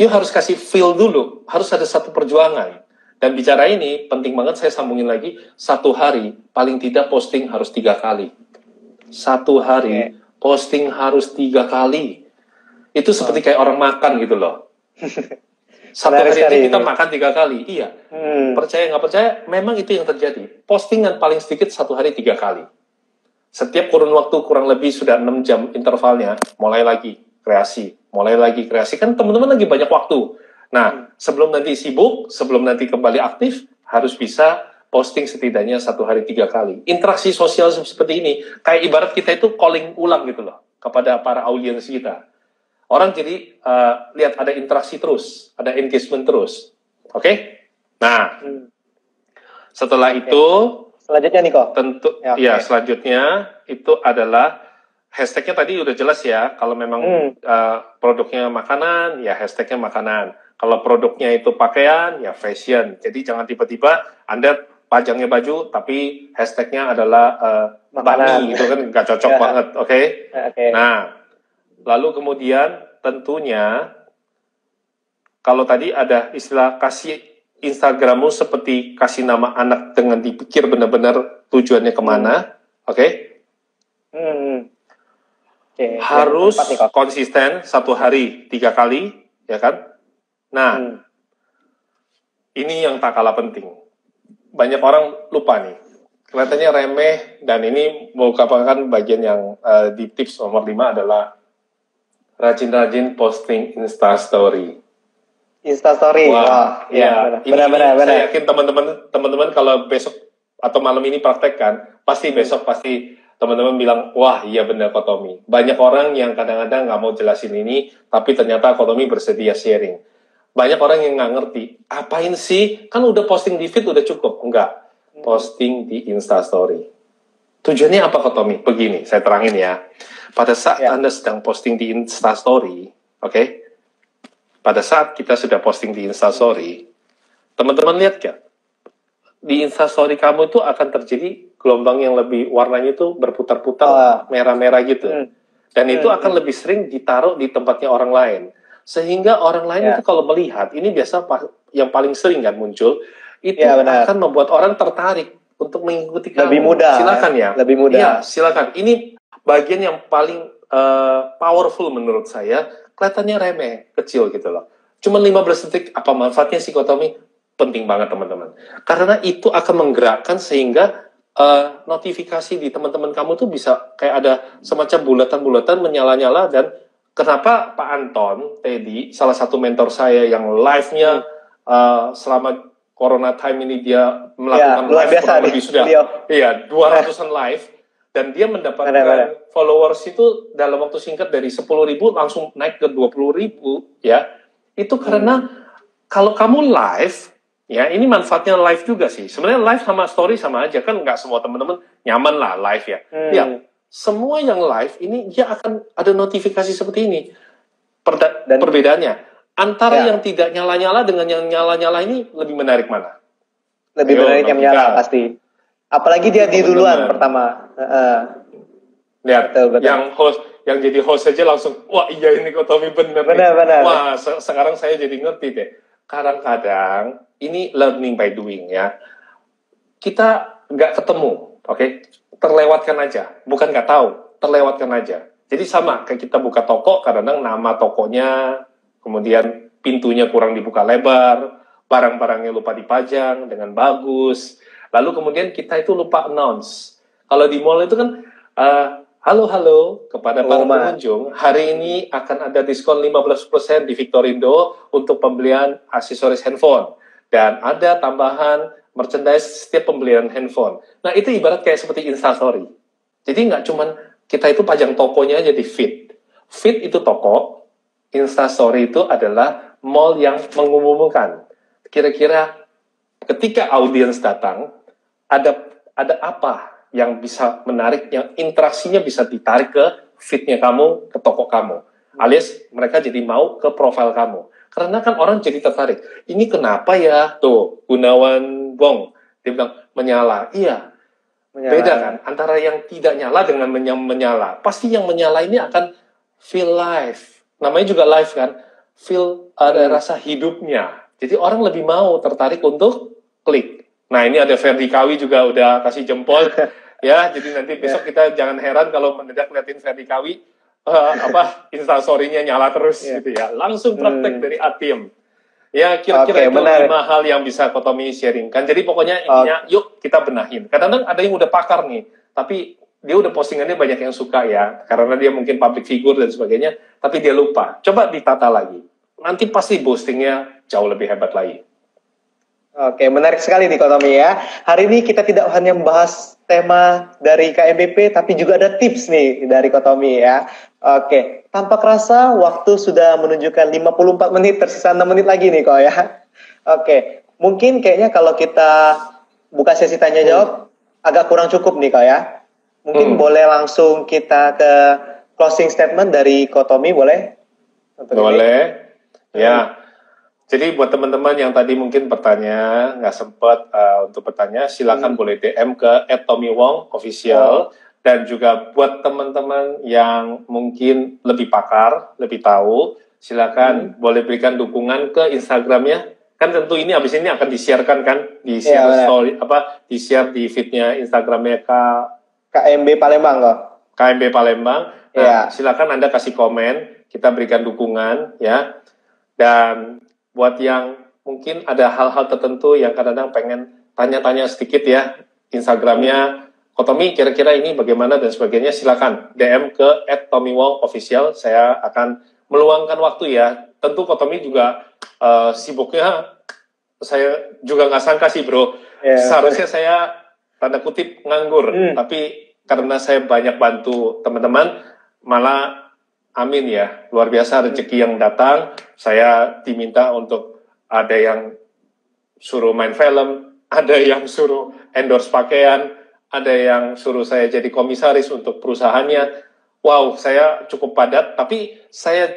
You harus kasih feel dulu, harus ada satu perjuangan. Dan bicara ini, penting banget saya sambungin lagi, 1 hari, paling tidak posting harus 3 kali. 1 hari, posting harus 3 kali. Itu seperti kayak orang makan gitu loh. 1 hari ini kita makan 3 kali, iya. Percaya nggak percaya, memang itu yang terjadi. Postingan paling sedikit 1 hari 3 kali. Setiap kurun waktu kurang lebih sudah 6 jam intervalnya, mulai lagi kreasi. Kan teman-teman lagi banyak waktu. Nah, sebelum nanti sibuk, sebelum nanti kembali aktif, harus bisa posting setidaknya 1 hari 3 kali. Interaksi sosial seperti ini, kayak ibarat kita itu calling ulang gitu loh, kepada para audiens kita. Orang jadi lihat ada interaksi terus, ada engagement terus. Oke? Nah, setelah itu,
selanjutnya nih kok.
Tentu, selanjutnya itu adalah hashtagnya tadi udah jelas ya. Kalau memang produknya makanan, ya hashtagnya makanan. Kalau produknya itu pakaian, ya fashion. Jadi jangan tiba-tiba Anda pajangnya baju, tapi hashtagnya adalah bakmi, itu kan nggak cocok banget, oke? Nah, lalu kemudian tentunya, kalau tadi ada istilah kasih Instagrammu seperti kasih nama anak dengan dipikir benar-benar tujuannya kemana, oke? Harus konsisten 1 hari 3 kali, ya kan? Nah, ini yang tak kalah penting. Banyak orang lupa nih. Kelihatannya remeh, dan ini mau kabarkan bagian yang di tips nomor 5 adalah rajin-rajin posting Instastory.
Instastory,
wah, ya. Benar. Saya yakin teman-teman kalau besok atau malam ini praktekkan, pasti besok teman-teman bilang, wah iya benar Kotomi. Banyak orang yang kadang-kadang nggak mau jelasin ini, tapi ternyata Kotomi bersedia sharing. Banyak orang yang nggak ngerti, apain sih? Kan udah posting di feed udah cukup. Enggak, posting di Instastory. Tujuannya apa Kotomi? Begini, saya terangin ya. Pada saat Anda sedang posting di Instastory, oke? Pada saat kita sudah posting di Instastory, teman-teman lihat gak? Di Instastory kamu itu akan terjadi gelombang yang lebih warnanya itu berputar-putar, merah-merah gitu. Dan itu akan lebih sering ditaruh di tempatnya orang lain. Sehingga orang lain itu kalau melihat, ini biasa yang paling sering kan muncul, itu akan membuat orang tertarik untuk mengikuti kamu.
Lebih mudah.
Silakan ya.
Lebih mudah.
Iya, silakan. Ini bagian yang paling powerful menurut saya. Kelihatannya remeh, kecil gitu loh. Cuma 15 detik, apa manfaatnya sih Kotomi? Penting banget teman-teman. Karena itu akan menggerakkan sehingga notifikasi di teman-teman kamu tuh bisa kayak ada semacam bulatan-bulatan menyala-nyala. Dan kenapa Pak Anton Teddy, salah satu mentor saya yang live-nya selama Corona time ini dia melakukan live kurang lebih sudah 200-an live. dan dia mendapatkan followers itu dalam waktu singkat dari 10.000 langsung naik ke 20.000 ya. Itu karena kalau kamu live ya, ini manfaatnya live juga sih. Sebenarnya live sama story sama aja kan, nggak semua teman-teman nyaman lah live ya. Ya, semua yang live ini dia akan ada notifikasi seperti ini. Perbedaannya antara yang tidak nyala-nyala dengan yang nyala-nyala ini lebih menarik mana?
Lebih menarik yang nyala pasti. Apalagi dia di duluan pertama.
Lihat, betul. yang jadi host saja langsung, wah iya ini kok Tommy bener. Wah, sekarang saya jadi ngerti deh. Kadang-kadang ini learning by doing ya. Kita nggak ketemu, oke? Terlewatkan aja. Bukan nggak tahu, terlewatkan aja. Jadi sama kayak kita buka toko, kadang-kadang nama tokonya, kemudian pintunya kurang dibuka lebar, barang-barangnya lupa dipajang dengan bagus. Lalu kemudian kita itu lupa announce. Kalau di mall itu kan, halo kepada para pengunjung, hari ini akan ada diskon 15% di Victorindo untuk pembelian aksesoris handphone. Dan ada tambahan merchandise setiap pembelian handphone. Nah, itu ibarat kayak seperti Instastory. Jadi nggak cuman kita itu pajang tokonya aja di feed. Feed itu toko, Instastory itu adalah mall yang mengumumkan. Kira-kira ketika audiens datang, ada apa yang bisa menarik, yang interaksinya bisa ditarik ke feed-nya kamu, ke toko kamu. Alias mereka jadi mau ke profil kamu. Karena kan orang jadi tertarik. Ini kenapa ya? Tuh, Gunawan Bong, dia bilang menyala. Iya, beda kan? Antara yang tidak nyala dengan menyala. Pasti yang menyala ini akan feel live. Namanya juga live kan? Feel ada rasa hidupnya. Jadi orang lebih mau tertarik untuk klik. Nah, ini ada Ferdi Kawi juga udah kasih jempol ya. Jadi nanti besok kita jangan heran kalau mendadak liatin Ferdi Kawi Instastory-nya nyala terus gitu ya. Langsung praktek dari Atim. Ya, kira-kira itu 5 hal yang bisa Kotomi sharingkan. Jadi pokoknya intinya yuk kita benahin. Kadang-kadang ada yang udah pakar nih, tapi dia udah postingannya banyak yang suka ya, karena dia mungkin public figure dan sebagainya, tapi dia lupa. Coba ditata lagi. Nanti pasti postingnya jauh lebih hebat lagi.
Oke, menarik sekali nih Kotomi ya. Hari ini kita tidak hanya membahas tema dari KMBP, tapi juga ada tips nih dari Kotomi ya. Oke, tanpa kerasa waktu sudah menunjukkan 54 menit, tersisa 6 menit lagi nih kok ya. Oke, mungkin kayaknya kalau kita buka sesi tanya jawab agak kurang cukup nih kok ya. Mungkin boleh langsung kita ke closing statement dari Kotomi, boleh?
Boleh, ya. Jadi buat teman-teman yang tadi mungkin bertanya, nggak sempat untuk bertanya, silakan boleh DM ke @TommyWong_official. Dan juga buat teman-teman yang mungkin lebih pakar, lebih tahu, silakan boleh berikan dukungan ke Instagramnya. Kan tentu ini habis ini akan di-sharekan kan, di-share story, di-share di feednya Instagramnya
KMB Palembang kok.
KMB Palembang. Nah, silakan Anda kasih komen, kita berikan dukungan ya. Dan buat yang mungkin ada hal-hal tertentu yang kadang-kadang pengen tanya-tanya sedikit ya, Instagramnya Kotomi kira-kira ini bagaimana dan sebagainya, silakan DM ke @TommyWong_official. Saya akan meluangkan waktu ya. Tentu Kotomi juga sibuknya, saya juga nggak sangka sih bro. Seharusnya saya tanda kutip nganggur, tapi karena saya banyak bantu teman-teman, malah amin ya, luar biasa rezeki yang datang. Saya diminta untuk ada yang suruh main film, ada yang suruh endorse pakaian, ada yang suruh saya jadi komisaris untuk perusahaannya. Wow, saya cukup padat, tapi saya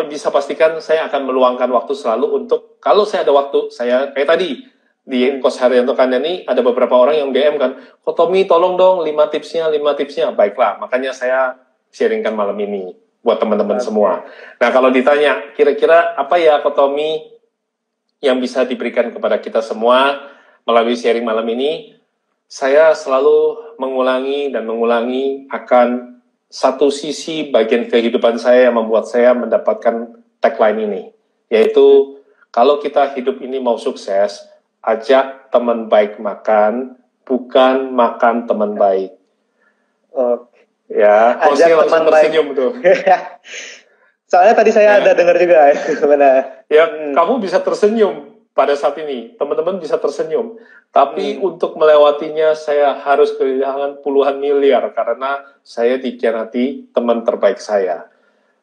bisa pastikan saya akan meluangkan waktu selalu untuk, kalau saya ada waktu, saya kayak tadi, di Coach Haryanto Kandani, ada beberapa orang yang DM kan, Kotomi tolong dong 5 tipsnya, baiklah, makanya saya sharingkan malam ini buat teman-teman semua. Nah, kalau ditanya, kira-kira apa ya Kotomi yang bisa diberikan kepada kita semua melalui sharing malam ini, saya selalu mengulangi akan satu sisi bagian kehidupan saya yang membuat saya mendapatkan tagline ini, yaitu kalau kita hidup ini mau sukses, ajak teman baik makan, bukan makan teman baik. Ya, ajak teman tersenyum tuh.
Soalnya tadi saya ada dengar juga, benar.
Ya, kamu bisa tersenyum pada saat ini teman-teman bisa tersenyum, tapi untuk melewatinya saya harus kehilangan puluhan miliar karena saya dikhianati teman terbaik saya.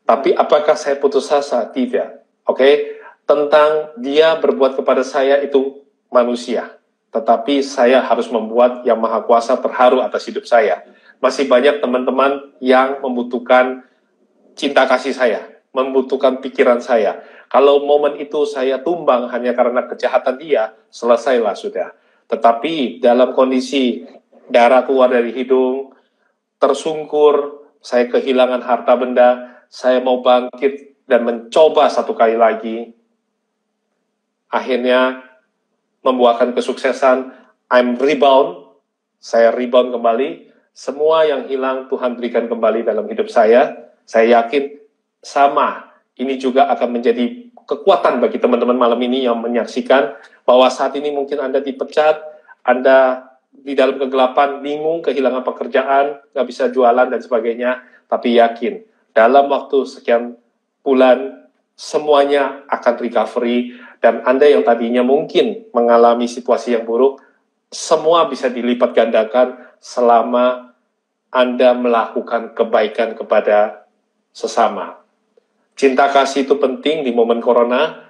Tapi apakah saya putus asa? Tidak. Oke, tentang dia berbuat kepada saya itu manusia. Tetapi saya harus membuat Yang Maha Kuasa terharu atas hidup saya. Masih banyak teman-teman yang membutuhkan cinta kasih saya, membutuhkan pikiran saya. Kalau momen itu saya tumbang hanya karena kejahatan dia, selesailah sudah. Tetapi dalam kondisi darah keluar dari hidung, tersungkur, saya kehilangan harta benda, saya mau bangkit dan mencoba satu kali lagi. Akhirnya membuahkan kesuksesan, I'm rebound, saya rebound kembali. Semua yang hilang Tuhan berikan kembali dalam hidup saya. Saya yakin sama, ini juga akan menjadi kekuatan bagi teman-teman malam ini yang menyaksikan bahwa saat ini mungkin Anda dipecat, Anda di dalam kegelapan, bingung, kehilangan pekerjaan, nggak bisa jualan dan sebagainya, tapi yakin, dalam waktu sekian bulan, semuanya akan recovery, dan Anda yang tadinya mungkin mengalami situasi yang buruk, semua bisa dilipat gandakan selama Anda melakukan kebaikan kepada sesama. Cinta kasih itu penting di momen corona.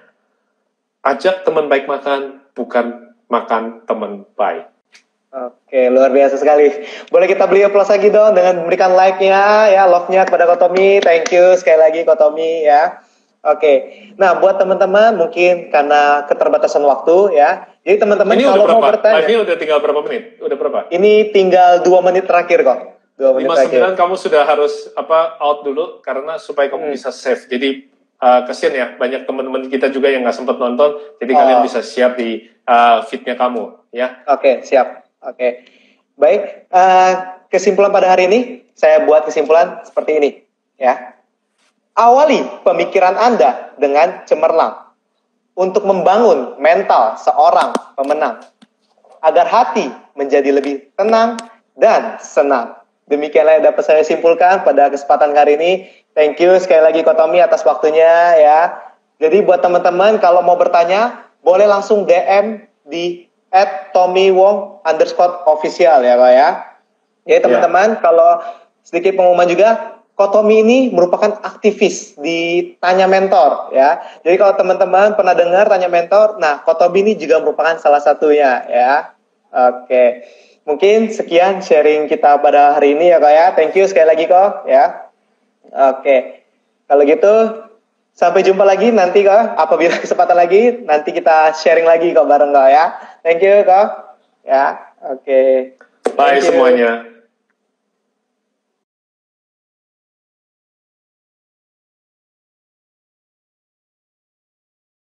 Ajak teman baik makan, bukan makan teman baik.
Oke, luar biasa sekali. Boleh kita beli plus lagi dong dengan memberikan like-nya, ya, love-nya kepada Kotomi. Thank you sekali lagi Kotomi, ya. Oke, nah buat teman-teman mungkin karena keterbatasan waktu, ya. Jadi teman-teman kalau mau bertanya.
Live-nya udah tinggal berapa menit? Udah berapa?
Ini tinggal 2 menit terakhir kok. 2 menit
59 kamu sudah harus out dulu karena supaya kamu bisa save. Jadi kasihan ya, banyak teman-teman kita juga yang nggak sempat nonton. Jadi kalian bisa share di feed-nya kamu, ya.
Oke, siap. Oke, baik. Kesimpulan pada hari ini, saya buat kesimpulan seperti ini, ya. Awali pemikiran Anda dengan cemerlang untuk membangun mental seorang pemenang agar hati menjadi lebih tenang dan senang. Demikianlah yang dapat saya simpulkan pada kesempatan kali ini. Thank you sekali lagi Kotomi atas waktunya, ya. Jadi buat teman-teman kalau mau bertanya, boleh langsung DM di @TommyWong_official ya Pak, ya. Jadi teman-teman kalau sedikit pengumuman juga, Kotomi ini merupakan aktivis di Tanya Mentor, ya. Jadi kalau teman-teman pernah dengar Tanya Mentor, nah Kotomi ini juga merupakan salah satunya, ya. Oke. Mungkin sekian sharing kita pada hari ini ya Kak, ya. Thank you sekali lagi kok, ya. Oke. Kalau gitu sampai jumpa lagi nanti kok, apabila kesempatan lagi nanti kita sharing lagi kok bareng kok, ya. Thank you kok. Ya. Oke.
Bye semuanya.